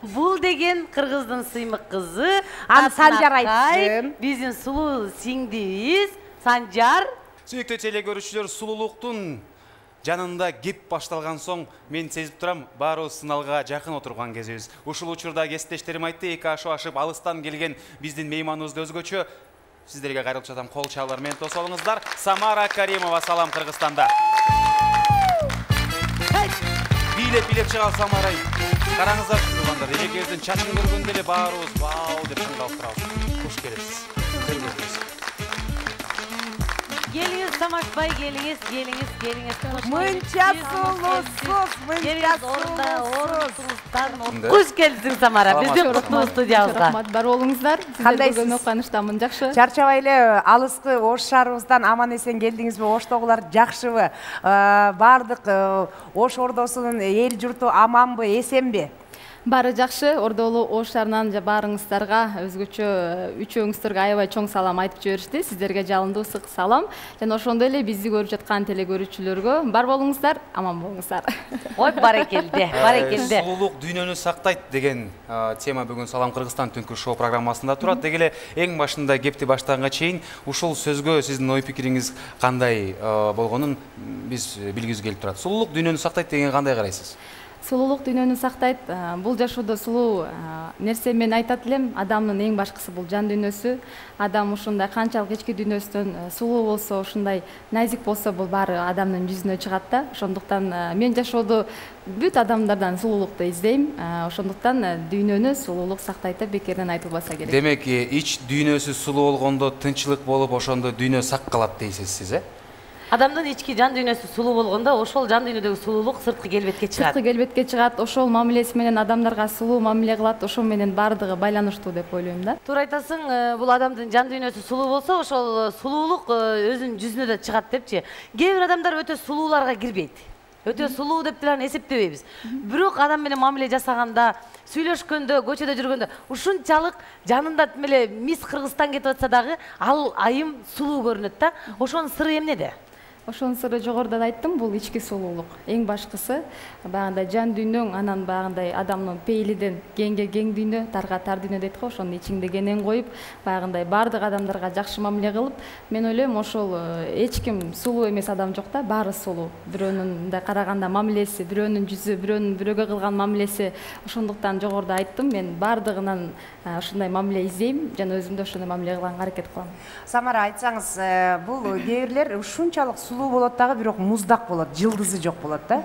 Бул деген кыргыздын сыймык кызы. Аны Санжар айтсын. Биздин сулуу сиңдибиз Санжар. Сүйүктүү теле көрүүчүлөр, сулуулуктун жанында кеп башталган соң мен сезип турам, баарыбыз сыналга жакын отурган кезибиз. Ушул учурда кесиптештерим айтты, эки ашып алыстан келген биздин мейманыбызды өзгөчө сиздерге кайрылып жатам, кол чалуулар менен тосуп алыңыздар. Самара Каримова, салам Кыргызстанда. Бийлеп чыгал Самарай. Караңыздар тургандар, элекебиздин чачын көргөндө эле баарыбыз вау деп чыңдалып турабыз. Куш келесиз. Geliniz Samaşbay, geliniz. Мынча сулуусуз, мынча сулуусуз. Kuş geldin Samara, bizdin Куттуу студиябызга. Рахмат, бар болуңуздар. Кандайсыз? Сиздерге кубанычтамын, жакшы. Чарчабай эле алыскы Ош шаарыбыздан аман эсен келдиңизби? Оштогулар жакшыбы? Бардык Ош Ордосунун эл журту аманбы, эсенби? Бары жакшы, Ордолуу Ош шаарынан баарыңыздарга өзгөчө үчөөңүздөргө аябай чоң салам айтып жиберишти. Сиздерге жалындуу ысык салам. Жана ошондой эле бизди көрүп жаткан теле көрүүчүлөргө бар болуңуздар, аман болуңуздар. Ой, барекелде. Сулуулук дүйнөнү сактайт деген тема бүгүн Салам Кыргызстан түнкү шоу программасында турат. Дегеле эң башында кепти баштаганга чейин ушул сөзгө сиздин ой пикириңиз кандай болгонун биз билгибиз келип турат. Сулуулук дүйнөнү сактайт деген кандай карайсыз? Сулуулук дүйнөнү сактайт. Бул жашоодо сулуу нерсе мен айтат элем, адамдын эң башкысы бул жан дүйнөсү. Адам ушундай канчалык ички дүйнөсүнөн сулуу болсо, ушундай назик болсо, бул баары адамдын жүзүнө чыгат да. Ошондуктан мен жашоодо бүт адамдардан сулуулукту издейм. Ошондуктан дүйнөнү сулуулук сактайт деп бекерден айтылбаса керек. Демек, ич дүйнөсү сулуу болгондо тынчылык болуп, ошондо дүйнө сак калат дейсиз сиз, Адамдын ички жан дүйнөсү сулуу болгондо, ошол жан дүйнөдөгү сулуулук сырткы келбетке чыгат. Сырткы келбетке чыгат, ошол мамилеси менен адамдарга сулуу мамиле кылат, ошол менен бардыгы байланыштуу деп ойлойм да. Туура айтасың, бул адамдын жан дүйнөсү сулуу болсо, ошол сулуулук өзүнүн жүзүнө да чыгат депчи. Кээ бир адамдар өтө сулууларга кирбейт. Өтө сулуу деп деле эсептебейбиз. Бирок адам менен мамиле жасаганда, сүйлөшкөндө, көчөдө жүргөндө ушунчалык жанында эле мис Кыргызстан кетип атса дагы, ал айым сулуу көрүнөт да. Ошонун сыры эмнеде? Ошонун сыры жогоруда да айттым, бул ички сулуулук. Эң башкысы багындай жан дүйнөң, анан багындай адамдын пейилиден кеңге кең дүйнө, тарга тар дүйнө дейт го, ошону ичиңде кенен коюп, багындай бардык адамдарга жакшы мамиле кылып, мен ойлойм, ошол эч ким сулуу эмес адам жок да, баары сулуу. Бирөөнүн мындай караганда мамилеси, бирөөнүн жүзү, бирөөнүн бирөөгө кылган мамилеси, ошондуктан жогоруда айттым, мен бардыгынан ушундай мамиле издейм, жана өзүм да ошондой мамиле кылганга аракет кылам. Самара, айтсаңыз, бул кээ ушунчалык сулуу болот дагы, бирок муздак болот, жылдызы жок болот да.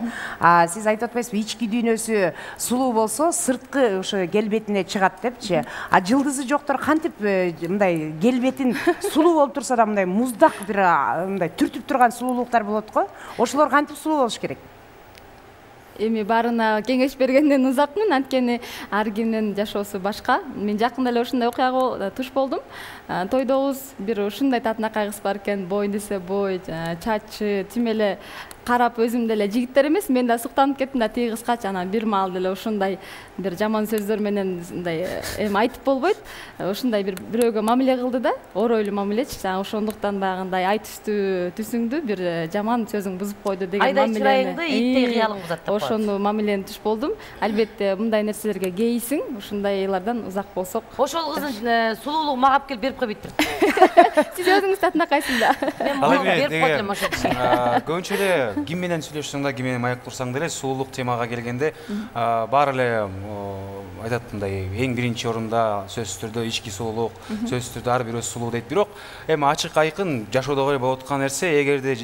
Сиз айтып атпайсызбы, ички дүйнөсү сулуу болсо, сырткы ошо келбетине чыгат депчи. Жылдызы жоктор кантип мындай келбетин сулуу болуп турса да мындай муздак бир мындай түртүп турган сулуулуктар болот го. Ошолор кантип сулуу болуш керек? Эми барына кеңеш бергенден узакмын, анткени ар кимдин жашоосу башка. Мен жакында эле ушундай окуяга туш болдум. Тойдобуз бир ушундай татынакай кыз бар экен, бой десе бой, чачы, тим эле карап өзүм деле жигиттер эмес, мен да суктанып кеттим да тиги кызгачы, анан бир маал деле ушундай бир жаман сөздөр менен мындай эми айтып болбойт. Ушундай бир бирөөгө мамиле кылды да, оройлуу мамилечи. Ошондуктан багындай ай түстүү түсүңдү бир жаман сөзүң бузуп койду деген мамилени. Айдай чырайыңды иттей кыялың бузат деп. Ошону мамилени туш болдум. Албетте мындай нерселерге кейисиң, ушундайлардан узак болсок. Ошол кыздын сулуулугу мага алып келип берип койбойт. Сиз өзүңүз татынакайсыз да. Мен мага берип койдум ошол киши. Көбүнчө эле ким менен сүйлөшсөң да, ким менен маек курсаң деле сулуулук темага келгенде баары эле айтат мындай эң биринчи орунда сөзсүз түрдө ички сулуулук, сөзсүз түрдө ар бирөөсү сулуу дейт. Бирок эми ачык айкын жашоодо болуп аткан нерсе, эгерде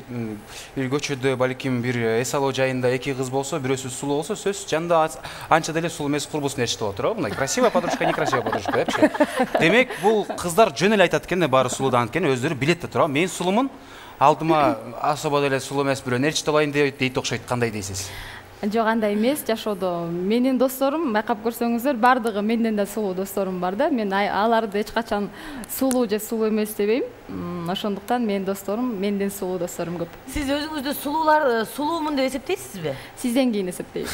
бир көчөдө балким бир эс алуу жайында эки кыз болсо, бирөөсү сулуу болсо, сөзсүз жанында анча деле сулуу эмес курбусын ээрчитип отур. Мындай красивая подружка, некрасивая подружка депчи. Демек, бул кыздар жөн эле айтат экен, баары сулуудан экен, өздөрү билет да тура. Мен сулуумун, алдыма особо деле сулуу эмес бирөө ээрчитип алайын дейт окшойт. Кандай дейсиз? Жок, андай эмес. Жашоодо менин досторум, байкап көрсөңүздөр, бардыгы менден да сулуу досторум бар да. Мен аларды эч качан сулуу же сулуу эмес дебейм. Ошондуктан менин досторум, менден сулуу досторум көп. Сиз өзүңүздү сулуумун деп эсептейсизби? Сизден кийин эсептейм.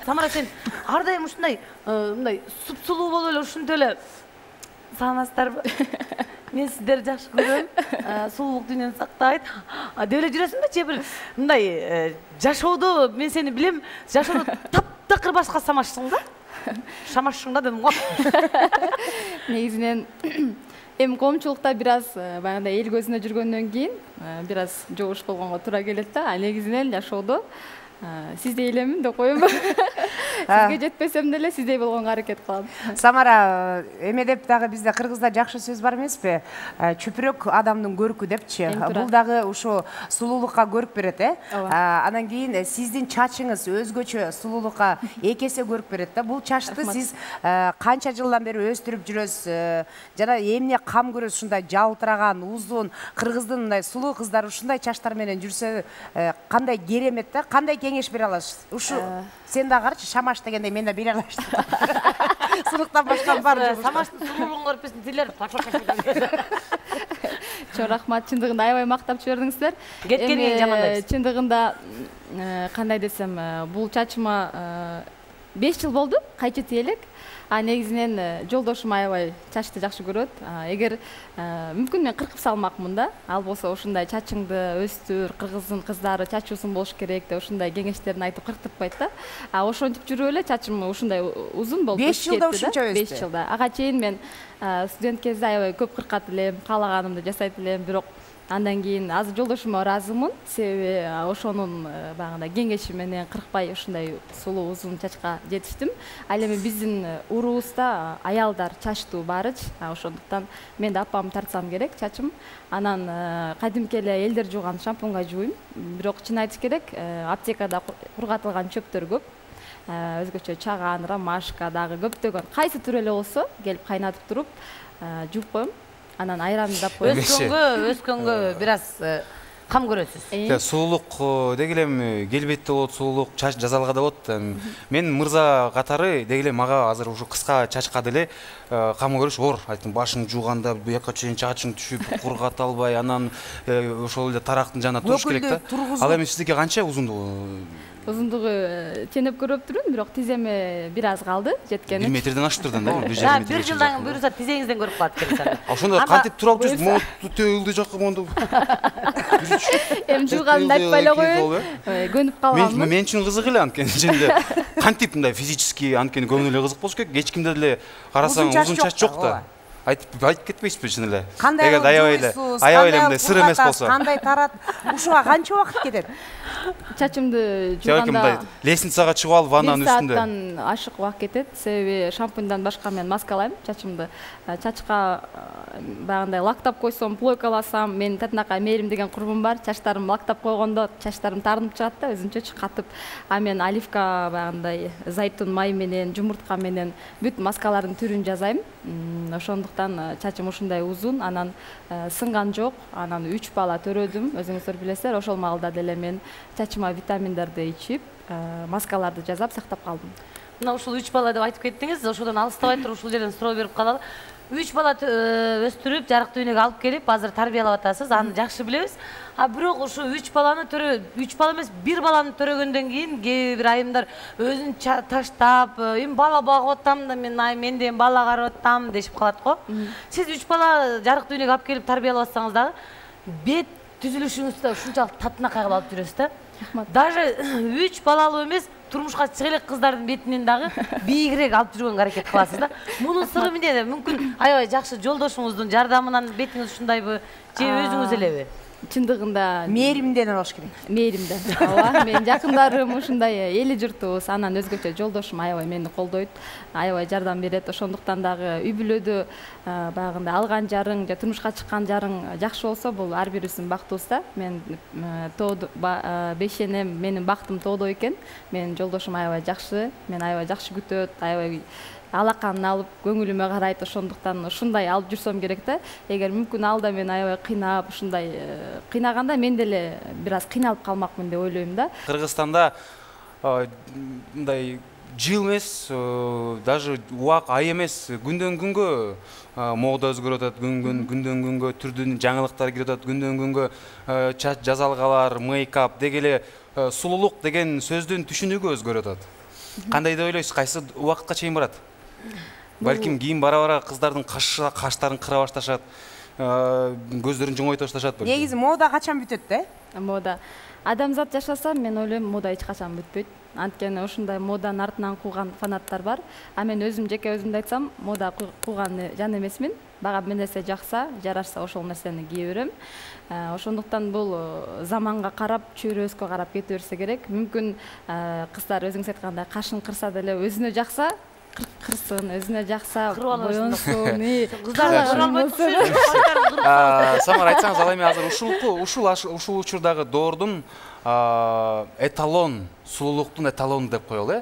Самара, сен ар дайым ушундай мындай сулуу болуп эле ушинтип эле саламатсыздарбы? Мен сиздерди жакшы көрөм. Сулуулук дүйнөнү сактайт. Деп эле жүрөсүңбү же бир мындай жашоодо мен сени билем, жашоодо таптакыр башка самашсың да? Шамашсың да дедим го. Негизинен эми коомчулукта бир аз баягындай эл көзүнө жүргөндөн кийин бир аз жобуш болгонго туура келет да. Негизинен жашоодо сиздей элемин деп коем. Сизге жетпесем деле сиздей болгонго аракет кылам. Самара, эме деп дагы бизде кыргызда жакшы сөз бар эмеспи? Чөпүрөк адамдын көркү депчи. Бул дагы ушо сулуулукка көрк берет, Анан кийин сиздин чачыңыз өзгөчө сулуулукка эки эсе көрк берет да. Бул чачты сиз канча жылдан бери өстүрүп жүрөсүз? Жана эмне кам көрөсүз? Ушундай жалтыраган, узун, кыргыздын мындай сулуу кыздары ушундай чачтар менен жүрсө кандай керемет да? Кандай кеңеш бере аласыз? Ушу сен да карчы, шамаш дегенде мен да бере алачтым. Сулуктан башка бар жок. Самаштын сулуулугун көрүп берсин дилер. Чоң рахмат, чындыгында аябай мактап жибердиңиздер. Кеткенин жамандайбыз. Чындыгында кандай десем, бул чачыма 5 жыл болду, кайчыты элек. Негизинен жолдошум аябай чачты жакшы көрөт. Эгер мүмкүн мен кыркып салмакмын да. Ал болсо ушундай чачыңды өстүр, кыргыздын кыздары чач узун болуш керек деп ушундай кеңештерин айтып кырктыртпайт да. Ошентип жүрүп эле чачым ушундай узун болуп 5 жылда ушунча өстү. 5 жылда. Ага чейин мен студент кезде аябай көп кыркат элем, каалаганымды жасайт элем, бирок андан кийин азыр жолдошума ыраазымын. Себеби ошонун багында кеңеши менен кыркпай ушундай сулуу узун чачка жетиштим. Ал эми биздин уруубузда аялдар чачтуу барыч. Ошондуктан мен да апамды тартсам керек чачым. Анан кадимки эле элдер жууган шампунга жууйм. Бирок чын айтыш керек, аптекада кургатылган чөптөр көп. Өзгөчө чаган, ромашка дагы көптөгөн кайсы түрү эле болсо келип кайнатып туруп жууп коем. Анан айранды дап коем. Өскөнгө бир аз кам көрөсүз. Сулуулук деги эле келбетте болот, сулуулук чач жазалга да болот. Мен мырза катары деги эле мага азыр ушу кыска чачка деле кам көрүш оор. Айттым, башың жууганда буяка чейин чачың түшүп, кургата албай, анан ошол эле тарактын жанына туруш керек да. Ал эми сиздики канча узундугу? Узундугу ченеп көрүп турмун, бирок тиземе бир аз калды жеткени. 1 метрден ашып турдан да, 1 метр. Бир жылдан буюрса тизеңизден көрүп калат экен. Ошондо кантип тура алып жүрсүз? Могу төгүлдү жакка мондо. Эми жууганымды айтпай эле коеюн. Көнүп калганмын. Мен үчүн кызык эле анткени жөнүндө. Кантип мындай физически анткени көңүл эле кызык болуш керек. Эч кимде деле карасаң узун чач жок да. Айтып кетпейсизби чын эле? Кандай аябай эле мындай сыр эмес болсо. Кандай тарат? Ушуга канча убакыт кетет? Чачымды жууганда лестницага чыгып алып ваннанын үстүндө 1 сааттан ашык убакыт кетет. Себеби шампуньдан башка мен маскалайм чачымды. Чачка багындай лактап койсом, плойкаласам, мен татынакай мээрим деген курбум бар. Чачтарым лактап койгондо чачтарым тарынып чыгат да, өзүнчө катып. Мен оливка багындай зайтун май менен, жумуртка менен бүт маскалардын түрүн жасайм. Ошондуктан чачым ушундай узун, анан сынган жок. Анан 3 бала төрөдүм, өзүңүздөр билесиздер. Ошол маалда деле мен чачыма витаминдерди ичип, маскаларды жасап сактап калдым. Мына ушул 3 бала деп айтып кеттиңиз, ошодон алыстабай туруп ушул жерден суроо берип калалы. 3 бала өстүрүп, жарык дүйнөгө алып келип, азыр тарбиялап атасыз, аны жакшы билебиз. Бирок ушу 3 баланы 3 бала эмес, 1 баланы төрөгөндөн кийин кээ бир айымдар өзүн таштап, эми бала багып атам да, мен да бала карап атам дешип калат го. Сиз 3 бала жарык дүйнөгө алып келип тарбиялап атсаңыз дагы, бет түзүлүшүңүздө ушунчалык татынакай кылып алып жүрөсүз да. Даже 3 балалуу эмес, турмушка чыга элек кыздардын бетинен дагы бийигирээк алып жүргөнгө аракет кыласыз да. Мунун сыры эмнеде? Мүмкүн аябай жакшы жолдошуңуздун жардамынан бетиңиз ушундайбы, же өзүңүз элеби? чындыгында мээримден болуш керек. мээримде. Ооба, менин жакындарым ушундай эли журтубуз, анан өзгөчө жолдошум аябай мени колдойт, аябай жардам берет. Ошондуктан дагы үй бүлөдө баягындай алган жарың же турмушка чыккан жарың жакшы болсо, бул ар бирибиздин бактыбыз да. Мен бешенем, менин бактым тоодо экен. Менин жолдошум аябай жакшы, мен аябай жакшы күтөт, аябай алаканын алып көңүлүмө карайт. Ошондуктан ушундай алып жүрсөм керек да. Эгер мүмкүн алда мен аябай кыйнап, ушундай кыйнаганда мен деле бир аз кыйналып калмакмын деп ойлойм да. Кыргызстанда мындай жыл эмес, даже убак, ай эмес, күндөн күнгө мода өзгөрүп атат, күндөн күнгө түрдүү жаңылыктар кирип атат, күндөн күнгө чач жасалгалар, мейкап дегеле сулуулук деген сөздүн түшүнүгү өзгөрүп атат. Кандай деп ойлойсуз? Кайсы убакытка чейин барат? Балким кийин бара кыздардын каштарын кыра башташат, көздөрүн жоңойто башташат. Негизи мода качан бүтөт да? Мода адамзат жашаса, мен ойлойм, мода эч качан бүтпөйт. Анткени ушундай моданын артынан кууган фанаттар бар. А мен өзүм жеке өзүмдү айтсам, мода кууган жан эмесмин. Мага бир нерсе жакса, жарашса ошол нерсени кие берем. Ошондуктан бул заманга карап, чөйрөбүзгө карап кете берсе керек. Мүмкүн кыздар өзүңүз айткандай кашын кырса деле өзүнө жакса, кырсын, өзүнө жакса боёнсун. Самар, айтсаңыз, ал эми азыр ушул учурдагы доордун эталон, сулуулуктун эталону деп коелу,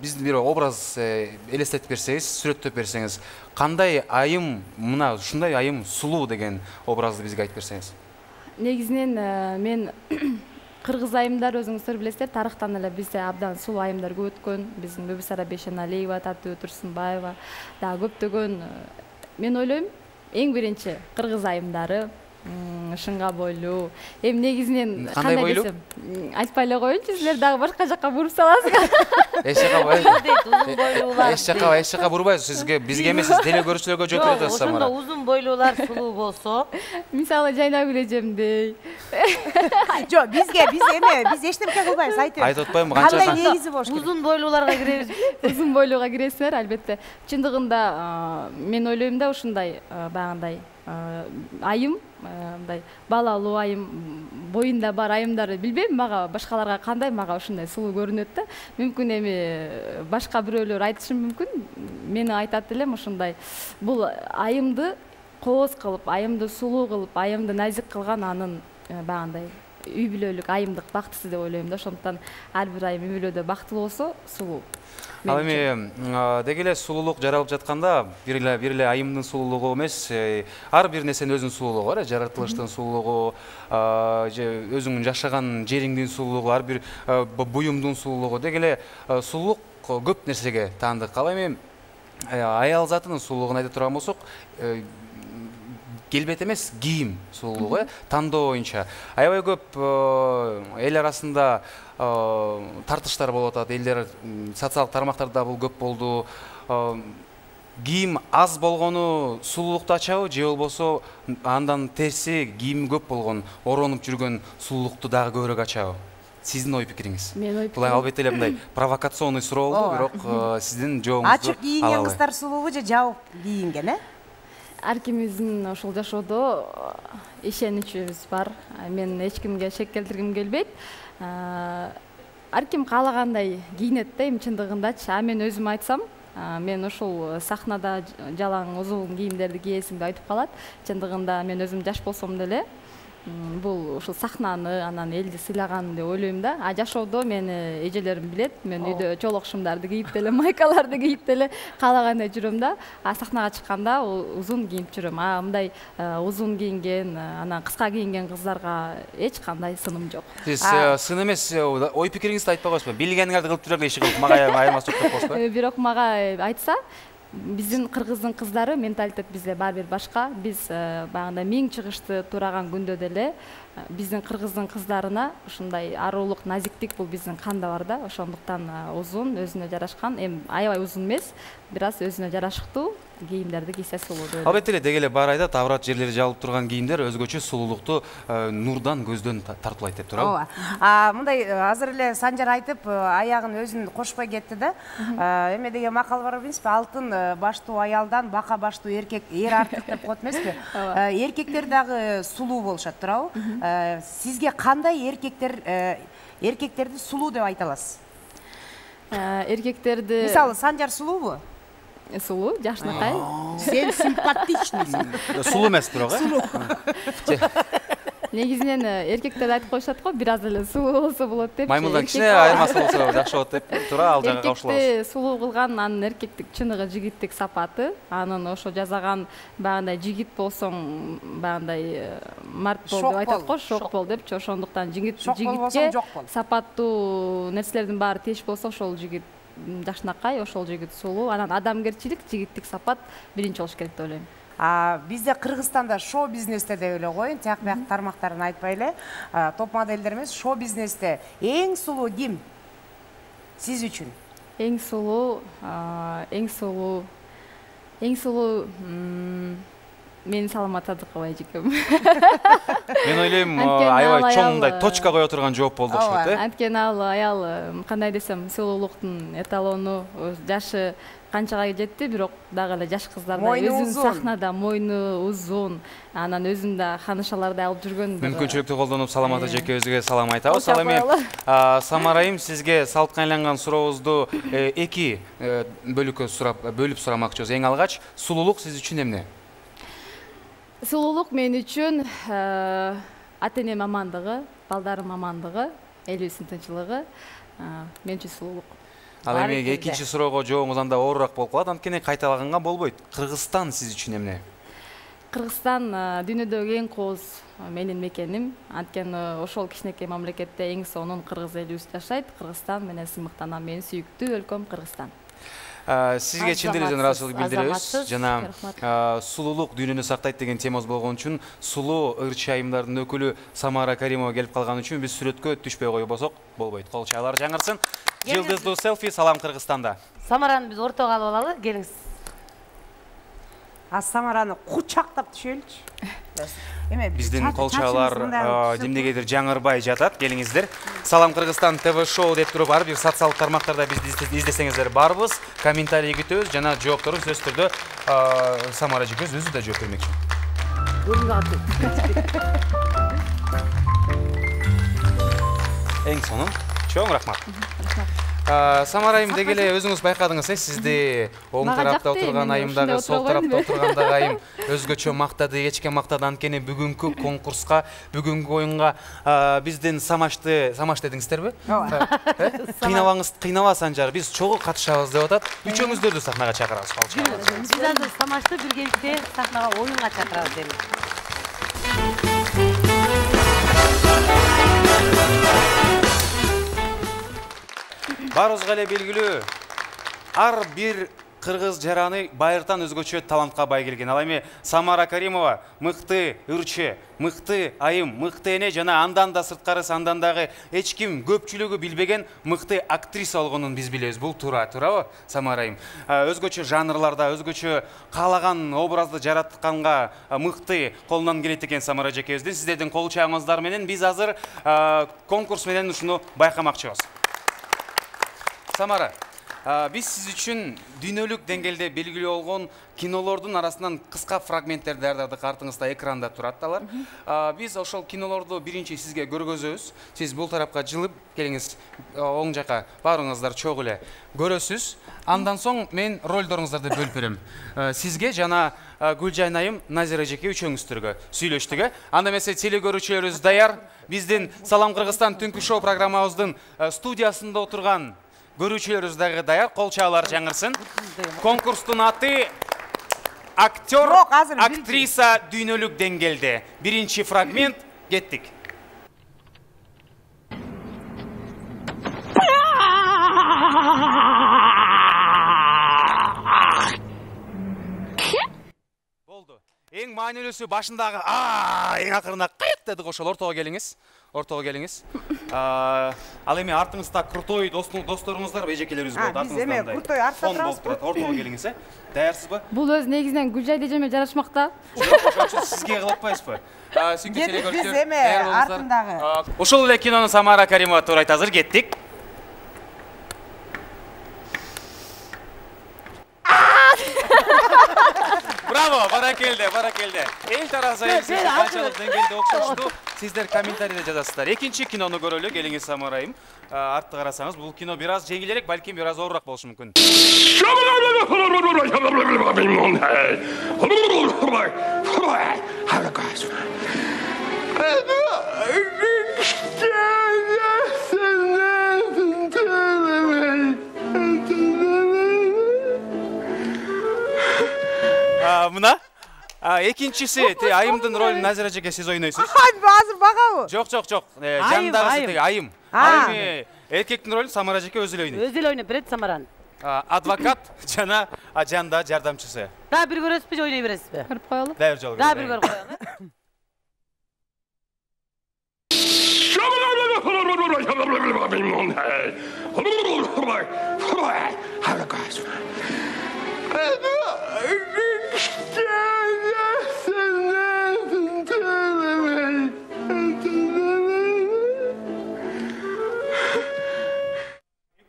биздин бир образ элестетип берсеңиз, сүрөттөп берсеңиз, кандай айым, мына ушундай айым сулуу деген образды бизге айтып берсеңиз? Негизинен мен кыргыз айымдар, өзүңүздөр билесиздер, тарыхтан эле бизде абдан сулуу айымдар көп өткөн. Биздин Бөбүсара Бейшеналиева, Татуу Турсунбаева, дагы көптөгөн. Мен ойлойм, эң биринчи кыргыз айымдары шыңга бойлуу. Эми негизинен кандай бойлуу? Айтпай эле коеюнчу, силер дагы башка жакка буруп саласыздар. Эч жакка бурбайсыз. Сизге, бизге эмес, сиз теле көрүүчүлөргө жооп берип атасыз. Ошондо узун бойлуулар сулуу болсо, мисалы жайнап элежемдей. Жок, биз эч нерсе кылбайбыз, айтып. Айтып атпаймынбы, канча Кандай негизи болуш керек? узун бойлууларга киребиз. Узун бойлууга киресиздер, албетте. Чындыгында мен ойлойм да, ушундай баягындай айым, мындай балалуу айым, боюнда бар айымдарды билбейм, мага башкаларга кандай, мага ушундай сулуу көрүнөт да. Мүмкүн эми башка бирөөлөр айтышы мүмкүн. Мени айтат элем ушундай. Бул айымды кооз кылып, айымды сулуу кылып, айымды назик кылган анын баягындай үй бүлөлүк айымдык бактысы деп ойлойм да. Ошондуктан ар бир айым үй бүлөдө бактылуу болсо, сулуу. Ал эми деги эле сулуулук жаралып жатканда бир эле айымдын сулуулугу эмес, ар бир нерсенин өзүнүн сулуулугу бар, жаратылыштын сулуулугу, же өзүңүн жашаган жериңдин сулуулугу, ар бир буюмдун сулуулугу. Деги эле сулуулук көп нерсеге таандык. Ал эми аял затынын сулуулугун айтып турган болсок, келбет эмес, кийим сулуулугу, тандоо боюнча аябай көп эл арасында тартыштар болуп атат. Элдер социалдык тармактарда бул көп болду. Кийим аз болгону сулуулукту ачабы, же болбосо андан терси кийим көп болгон, оронуп жүргөн сулуулукту дагы көбүрөөк ачабы? Сиздин ой пикириңиз? Бул албетте эле мындай провокационный суроо болду, бирок сиздин жообуңузду ачык кийинген кыздар сулуубу же жабык кийинген, Ар кимибиздин ошол жашоодо ишеничибиз бар. Мен эч кимге шек келтиргим келбейт. Ар ким каалагандай кийинет да, эми чындыгындачы. А мен өзүм айтсам, мен ушул сахнада жалаң узун кийимдерди кийесиң деп айтып калат. Чындыгында мен өзүм жаш болсом деле бул ушул сахнаны, анан элди сыйлаган деп ойлойм да. А жашоодо мени эжелерим билет. Мен үйдө чолок шымдарды кийип деле, майкаларды кийип деле каалагандай жүрөм да. А сахнага чыкканда узун кийип жүрөм. А мындай узун кийинген, анан кыска кийинген кыздарга эч кандай сыным жок. Сиз сын эмес, ой пикириңизди айтпай коесузбу? Билгениңерди кылып жүрөк иши кылып, мага айырмасы жок деп коесузбу? Бирок мага айтса, биздин кыргыздын кыздары менталитет бизде баары бир башка. Биз баягындай миң чыгышты тураган күндө деле биздин кыргыздын кыздарына ушундай арулук, назиктик бул биздин канда бар да. Ошондуктан узун, өзүнө жарашкан, эми аябай узун эмес, бир аз өзүнө жарашыктуу, кийимдерди кийсе сулуу деп Албетте эле деги эле баары айтат, аврат жерлери жабылып турган кийимдер өзгөчө сулуулукту нурдан, көздөн тартуулайт деп турабы? Ооба. Мындай азыр эле Санжар айтып, аягын өзүн кошпой кетти да. Эме деген макал бар эмеспи? Алтын баштуу аялдан бака баштуу эркек эр артык деп коет эмеспи? Эркектер дагы сулуу болушат, туурабы? Сизге кандай эркектерди сулуу деп айта аласыз? Эркектерди Мисалы, Санжар сулуубу? сулуу, жакшынакай. Сен симпатичныйсың. Сулуу эмес бирок, Негизинен эркектер айтып коюшат го, бир аз эле сулуу болсо болот деп. Маймылдан кичине айырмасы болсо жакшы болот деп туура, ал жакка кошулабыз. Эркекти сулуу кылган анын эркектик чыныгы, жигиттик сапаты. Анын ошо жасаган багындай жигит болсоң, багындай март бол деп айтат го, шок бол депчи. Ошондуктан жигитке сапаттуу нерселердин баары теш болсо, ошол жигит жакшынакай, ошол жигит сулуу. Анан адамгерчилик, жигиттик сапат биринчи болуш керек деп ойлойм. Бизде Кыргызстанда шоу бизнесте деп эле коеюн, тияк бияк тармактарын айтпай эле, топ модельдер эмес, шоу бизнесте эң сулуу ким? Сиз үчүн? Эң сулуу мен Саламат Садыкова эжекем. Мен ойлойм, аябай чоң мындай точка кое турган жооп болду окшойт, Анткени ал аял кандай десем, сулуулуктун эталону, жашы канчага жетти, бирок дагы эле жаш кыздардай өзүн сахнада мойну узун, анан өзүн да ханышалардай алып жүргөн. Мүмкүнчүлүктү колдонуп Саламат эжекебизге салам айтабыз. Ал эми Самара айым, сизге салтка айланган сурообузду эки бөлүп сурамакчыбыз. Эң алгач, сулуулук сиз үчүн эмне? Сулуулук мен үчүн ата-энем амандыгы, балдарым амандыгы, элибиздин тынччылыгы, мен үчүн сулуулук. Ал эми экинчи суроого жообуңуз анда оорураак болуп калат, анткени кайталаганга болбойт. Кыргызстан сиз үчүн эмне? Кыргызстан дүйнөдөгү эң кооз менин мекеним. Анткени ошол кичинекей мамлекетте эң сонун кыргыз элибиз жашайт. Кыргызстан менен сыймыктанам. Менин сүйүктүү өлкөм Кыргызстан. Сизге чын дилден ыраазычылык билдиребиз. Жана сулуулук дүйнөнү сактайт деген темабыз болгон үчүн сулуу ырчы айымдардын өкүлү Самара Каримова келип калган үчүн биз сүрөткө түшпөй койбосок болбойт. Кол чаялар жаңырсын. Жылдыздуу селфи салам Кыргызстанда. Самараны биз ортого алып алалы, келиңиз. Самараны кучактап түшөлүчү. Биздин кол чаялар демдегедир жаңырбай жатат. Келиңиздер. Салам Кыргызстан ТВ шоу деп туруп ар бир социалдык тармактарда бизди издесеңиздер барбыз. Комментарий күтөбүз жана жоопторун сөзсүз түрдө Самара эжекебиз өзү да жооп бермекчи. Эң сонун. Чоң рахмат. Самара айым, деги эле өзүңүз байкадыңыз, сизди оң тарапта отурган айымдагы, сол тарапта отургандагы айым өзгөчө мактады, эчке мактады. Анткени бүгүнкү конкурска, бүгүнкү оюнга биздин Самаш дедиңиздерби? Кыйнала Санжар, биз чогуу катышабыз деп атат. Үчөөңүздөрдү сахнага чакырабыз. Биз азыр Самашты биргеликте сахнага оюнга чакырабыз дейбиз. Баарыбызга эле белгилүү, ар бир кыргыз жараны байыртан өзгөчө талантка бай келген. Ал эми Самара Каримова мыкты ырчы, мыкты айым, мыкты эне жана андан да сырткарысы, андан дагы эч ким көпчүлүгү билбеген мыкты актриса болгонун биз билебиз. Бул туурабы, Самара айым? Өзгөчө жанрларда, өзгөчө каалаган образды жаратканга мыкты колунан келет экен Самара эжекебиздин. Сиздердин кол чабыңыздар менен биз азыр конкурс менен ушуну байкамакчыбыз. Самара, биз сиз үчүн дүйнөлүк деңгээлде белгилүү болгон кинолордун арасынан кыска фрагменттерди даярдадык. Артыңызда экранда турат алар. Биз ошол кинолорду биринчи сизге көргөзөбүз. Сиз бул тарапка жылып келиңиз, оң жака баарыңыздар чогуу эле көрөсүз. Андан соң мен ролдоруңуздарды бөлүп берем. Сизге жана Гүлжан айым, Назира эжеке үчөөңүздөргө сүйлөштүк. Анда эмесе телекөрүүчүлөрүбүз даяр. Биздин Салам Кыргызстан түнкү шоу программабыздын студиясында отурган көрүүчүлөрүбүз дагы даяр. Кол чаалар жаңырсын. Конкурстун аты актер, актриса дүйнөлүк деңгээлде. Биринчи фрагмент, кеттик. Болду. Эң маанилүүсү башындагы эң акырына кыйк деди ошол ортого келиңиз. Ортого келиңиз. Ал эми артыңызда крутой досторуңуз бар, эжекелериңиз болот артыңызда. Биз эми крутой артта турабызбы? Ортого келиңиз, Даярсызбы? Бул өз негизинен Гүлжайд эжеме жарашмакта. Ошол сизге кылып атпайсызбы? Биз эми артындагы. Ошол эле кинону Самара Каримова турайт азыр кеттик. Браво, баракелде. Эл таразайын канчалык деңгээлде окшошту. Сиздер комментарийде жазасыздар. Экинчи кинону көрөлү, келиңиз Самарайым. Артты карасаңыз, бул кино бир аз жеңилирээк, балким бир аз оорураак болушу мүмкүн. Мына экинчиси Айымдын ролун Назира эжеке сиз ойнойсуз. Азыр багабы? Жок. Жандагысы теги Айым. Айым эркектин ролун Самара эжеке өзү эле ойнойт. Өзү эле ойноп берет Самараны. Адвокат жана жанда жардамчысы. Да бир көрөсүзбү, ойной бересизби? Көрүп коелу. Дайыр жолу. Да бир көрүп коелу.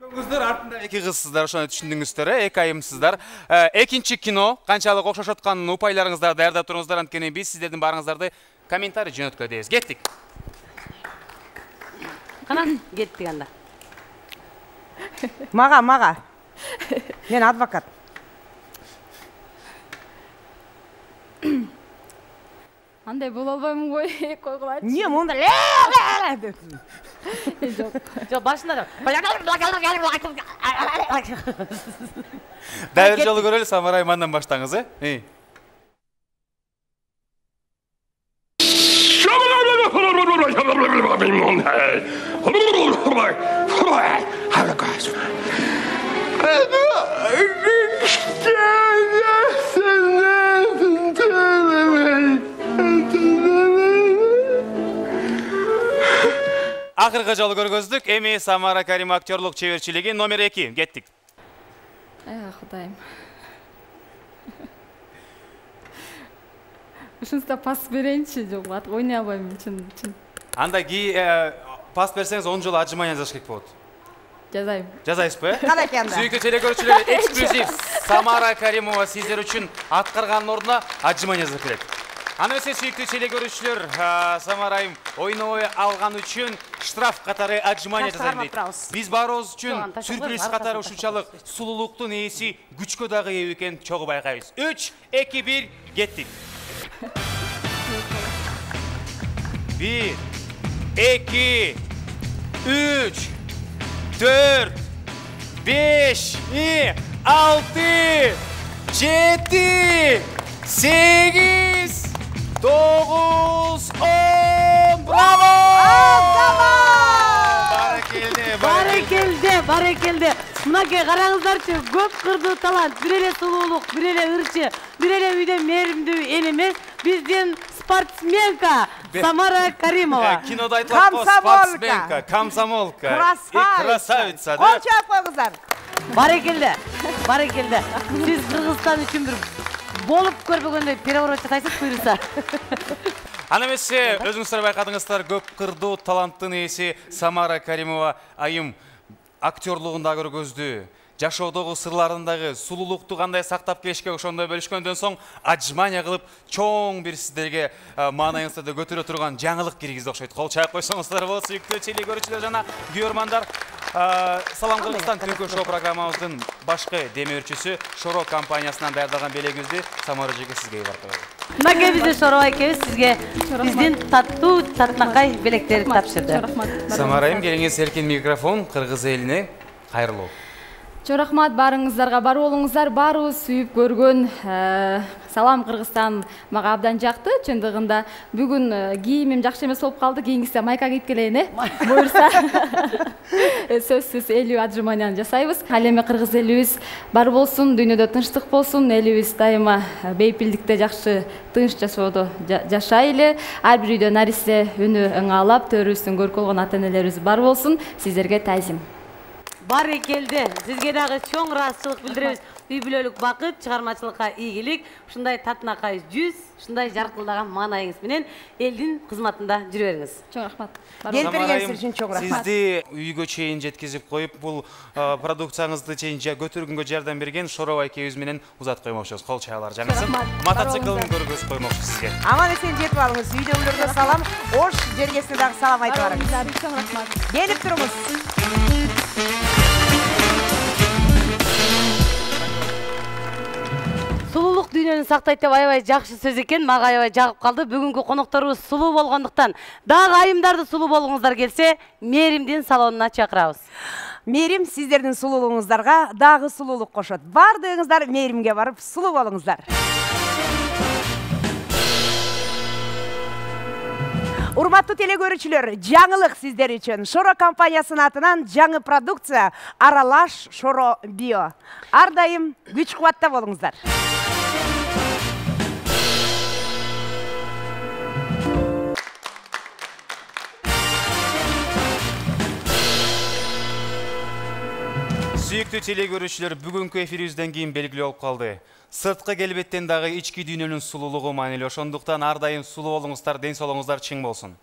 Экөөңүздөр артында эки кызсыздар, ошону түшүндүңүздөр, эки айымсыздар. Экинчи кино канчалык окшошот атканын упайларыңыздарды даярдап туруңуздар, анткени биз сиздердин баарыңыздарды комментарий жөнөткөлө дейбиз. Кеттик. Кана кеттик анда. Мага. Мен адвокат. Андай боло албаймын го, койгулачы. Не, монда деп. Жок, башында. Дайыр жолу көрөлү, Самарай мандан баштаңыз, Акыркы жолу көргөздүк. Эми Самара Каримова актерлук чеберчилиги номер 2. Кеттик. Кудайым. Ушунда пас берейинчи, жок, ойной албайм, чын. Анда пас берсеңиз 10 жолу отжимание жазыш керек болот. Жазайм. Жазайсызбы? Кандай экенда? Сүйүктүү телекөрүүчүлөр, эксклюзив Самара Каримова сиздер үчүн аткарганын ордуна отжимание жазып келет. Аны эсе сүйүктүү телекөрүүчүлөр, Самарайым ойнобой алган үчүн штраф катары отжимание жасайм дейт. Биз баарыбыз үчүн сюрприз катары ушунчалык сулуулуктун ээси күчкө дагы ээ экенин чогуу байкайбыз. 3, 2, 1, кеттик. 1, 2, 3, 4, 5, 6, 7, 8, 9, 10. Bravo! Барекелде. Мынакей караңыздарчы, көп кырдуу талант, бир эле сулуулук, бир эле ырчы, бир эле үйдө мээримдүү эл эмес, биздин спортсменка Самара Каримова. Кинода айтылат го, спортсменка, комсомолка, красавица. Кол чаап койгуздар. Барекелде. Сиз Кыргызстан үчүн бир болуп көрбөгөндөй переворот жасайсыз, буйруса. Аны эмесе өзүңүздөр байкадыңыздар, көп кырдуу таланттын ээси Самара Каримова айым актерлугунда көргөздү. Жашоодогу сырларындагы сулуулукту кандай сактап келишке ошондой бөлүшкөндөн соң отжимание кылып чоң бир сиздерге маанайыңыздарды көтөрө турган жаңылык киргизди окшойт. Кол чаап койсоңуздар болот, сүйүктүү телекөрүүчүлөр жана күйөрмандар. Салам Кыргызстан түнкү шоу программабыздын башкы демөөрчүсү Шоро компаниясынан даярдалган белегибизди Самара эжеке сизге барып коелу. Мынакей бизде Шоро экебиз сизге биздин таттуу татмакай белектерди тапшырды. Самарайым, келиңиз, эркин микрофон кыргыз элине кайрылуу. Чоң рахмат баарыңыздарга, бар болуңуздар, баарыбыз сүйүп көргөн салам Кыргызстан мага абдан жакты. Чындыгында бүгүн кийимим жакшы эмес болуп калды. Кийингисе майка кийип келейин, буюрса. Сөзсүз элүү отжиманияны жасайбыз. Ал эми кыргыз элибиз бар болсун, дүйнөдө тынчтык болсун, элибиз дайыма бейпилдикте жакшы тынч жашоодо жашайлы. Ар бир үйдө нарисе үнү ыңаалап, төрүбүздүн көркү болгон ата-энелерибиз бар болсун. Сиздерге таазим. Барекелде. Сизге дагы чоң ыраазычылык билдиребиз. Үй бүлөлүк бакыт, чыгармачылыкка ийгилик, ушундай татынакай жүз, ушундай жаркылдаган маанайыңыз менен элдин кызматында жүрө бериңиз. Чоң рахмат. Келип бергениңиз үчүн чоң рахмат. Сизди үйгө чейин жеткизип коюп, бул продукцияңызды чейин көтөргөнгө жардам берген Шоров айкебиз менен узатып коймокчубуз. Кол чаялар жаңысын. Мотоциклдин көргөзүп коймокчу сизге. Аман эсен жетип алыңыз. Үйдөгүлөргө салам. Ош жергесине дагы салам айтып барыңыз. Чоң рахмат. Келип туруңуз. Сулуулук дүйнөнү сактайт деп аябай жакшы сөз экен, мага аябай жагып калды. Бүгүнкү конокторубуз сулуу болгондуктан, дагы айымдарды сулуу болгуңуздар келсе, Мээримдин салонуна чакырабыз. Мээрим сиздердин сулуулугуңуздарга дагы сулуулук кошот. Бардыгыңыздар Мээримге барып сулуу болуңуздар. Урматтуу телегөрүүчүлөр, жаңылык сиздер үчүн. Шоро компаниясынын атынан жаңы продукция Аралаш Шоро Био. Ар дайым күч кубатта болуңуздар. Сүйүктүү телегөрүүчүлөр, бүгүнкү эфирибизден кийин белгилүү болуп калды. Сырткы келбеттен дагы ички дүйнөнүн сулуулугу маанилүү. Ошондуктан ар дайым сулуу болуңуздар, ден соолуңуздар чың болсун.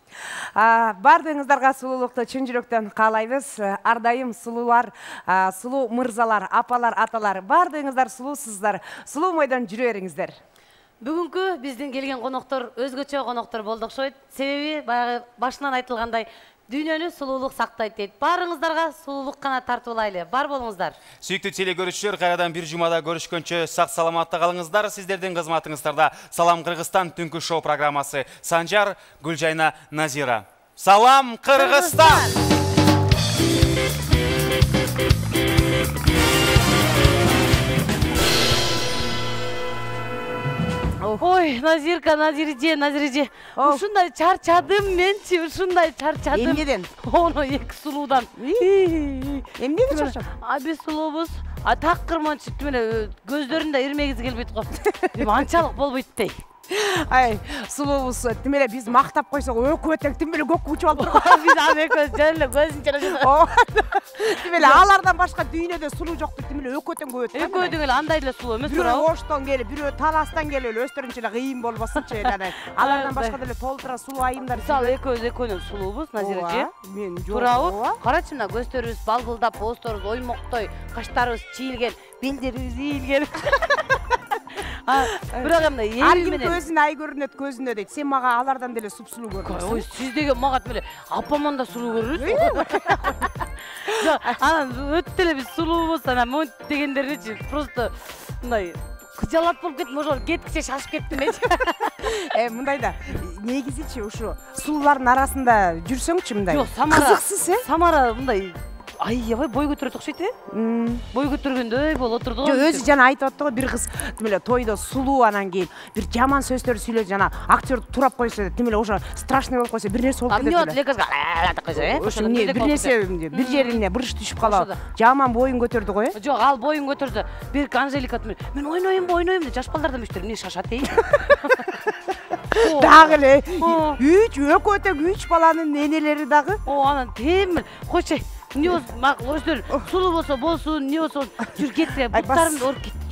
Бардыгыңыздарга сулуулукту чын жүрөктөн каалайбыз. Ар дайым сулуулар, сулуу мырзалар, апалар, аталар, бардыгыңыздар сулуусуздар. Сулуу мойдон жүрө бериңиздер. Бүгүнкү биздин келген коноктор өзгөчө коноктор болду окшойт. Себеби баягы башынан айтылгандай, дүйнөнү сулуулук сактайт дейт. Барыңыздарга сулуулук гана тартуулайлы. Бар болуңуздар. Сүйүктүү телегөрүүчүлөр, кайрадан бир жумада көрүшкөнчө сак саламатта калыңыздар. Сиздердин кызматыңыздарда Салам Кыргызстан түнкү шоу программасы. Санжар, Гүлжайна, Назира. Салам Кыргызстан! Ой, Назирка, Назирже. Ушундай чарчадым менчи, ушундай чарчадым. Эмнеден? Оно эки сулуудан. Эмнеге чарчадың? Биз сулуубуз. Такырманчы эле көздөрүндө ирмегиз келбейт го. Анчалык болбойт дей. Ай, сулуубуз тим эле биз мактап койсок өкөтөк тим эле көккө учуп алып турган. Биз аны экөөбүз жөн эле көзүн чалып. Тим эле алардан башка дүйнөдө сулуу жок деп тим эле өкөтөң көбөт. Экөөдүң эле андай эле сулуу эмес, бирөө Оштон келип, бирөө Таластан келип эле өздөрүнчө эле кыйын болбосунчу эле. Алардан башка деле толтура сулуу айымдар. Мисалы экөөбүз сулуубуз, Назирже. Мен жок. Туурабы? Карачы мына көздөрүбүз балбылдап, оозторубуз оймоктой, каштарыбыз чийилген, белдерибиз ийилген. Бирок эмне ар ким көзүнө ай көрүнөт көзүнө дейт. Сен мага алардан деле супсулуу көрүнөсүң. Ой, сиз деген мага деле апаман да сулуу көрүнөсүз. Анан өтө эле биз сулуубуз, анан монт дегендеричи просто мындай кыжалат болуп кетти, может кеткиче шашып кеттим эч. Мындай да, негизичи ушу сулуулардын арасында жүрсөңчү мындай. Жок, Самара. Кызыксыз, Самара мындай аябай бой көтөрөт окшойт, бой көтөргөндөй болуп отурду го. Жок, өзү жана айтып атты го, бир кыз тим эле тойдо сулуу, анан кийин бир жаман сөздөр сүйлөп, жана актер турап койсо, тим эле ошо страшный болуп койсо, бир нерсе болуп кетет эле. Эмне лекарга деп койсо, ошо бир нерсе, бир жерине бырыш түшүп калып, жаман боюн көтөрдү го, Жок, ал боюн көтөрдү. Берки Анжелика мен ойнойм деп жаш балдардан бүштөр эмне шашат дейт. Дагы эле 3 өкөтөк 3 баланын энелери дагы. Анан темир койчу. Эмне болсун, өздөрү сулуу болсо болсун, эмне болсо жүр кетсе, буттарымды ооруп кетти.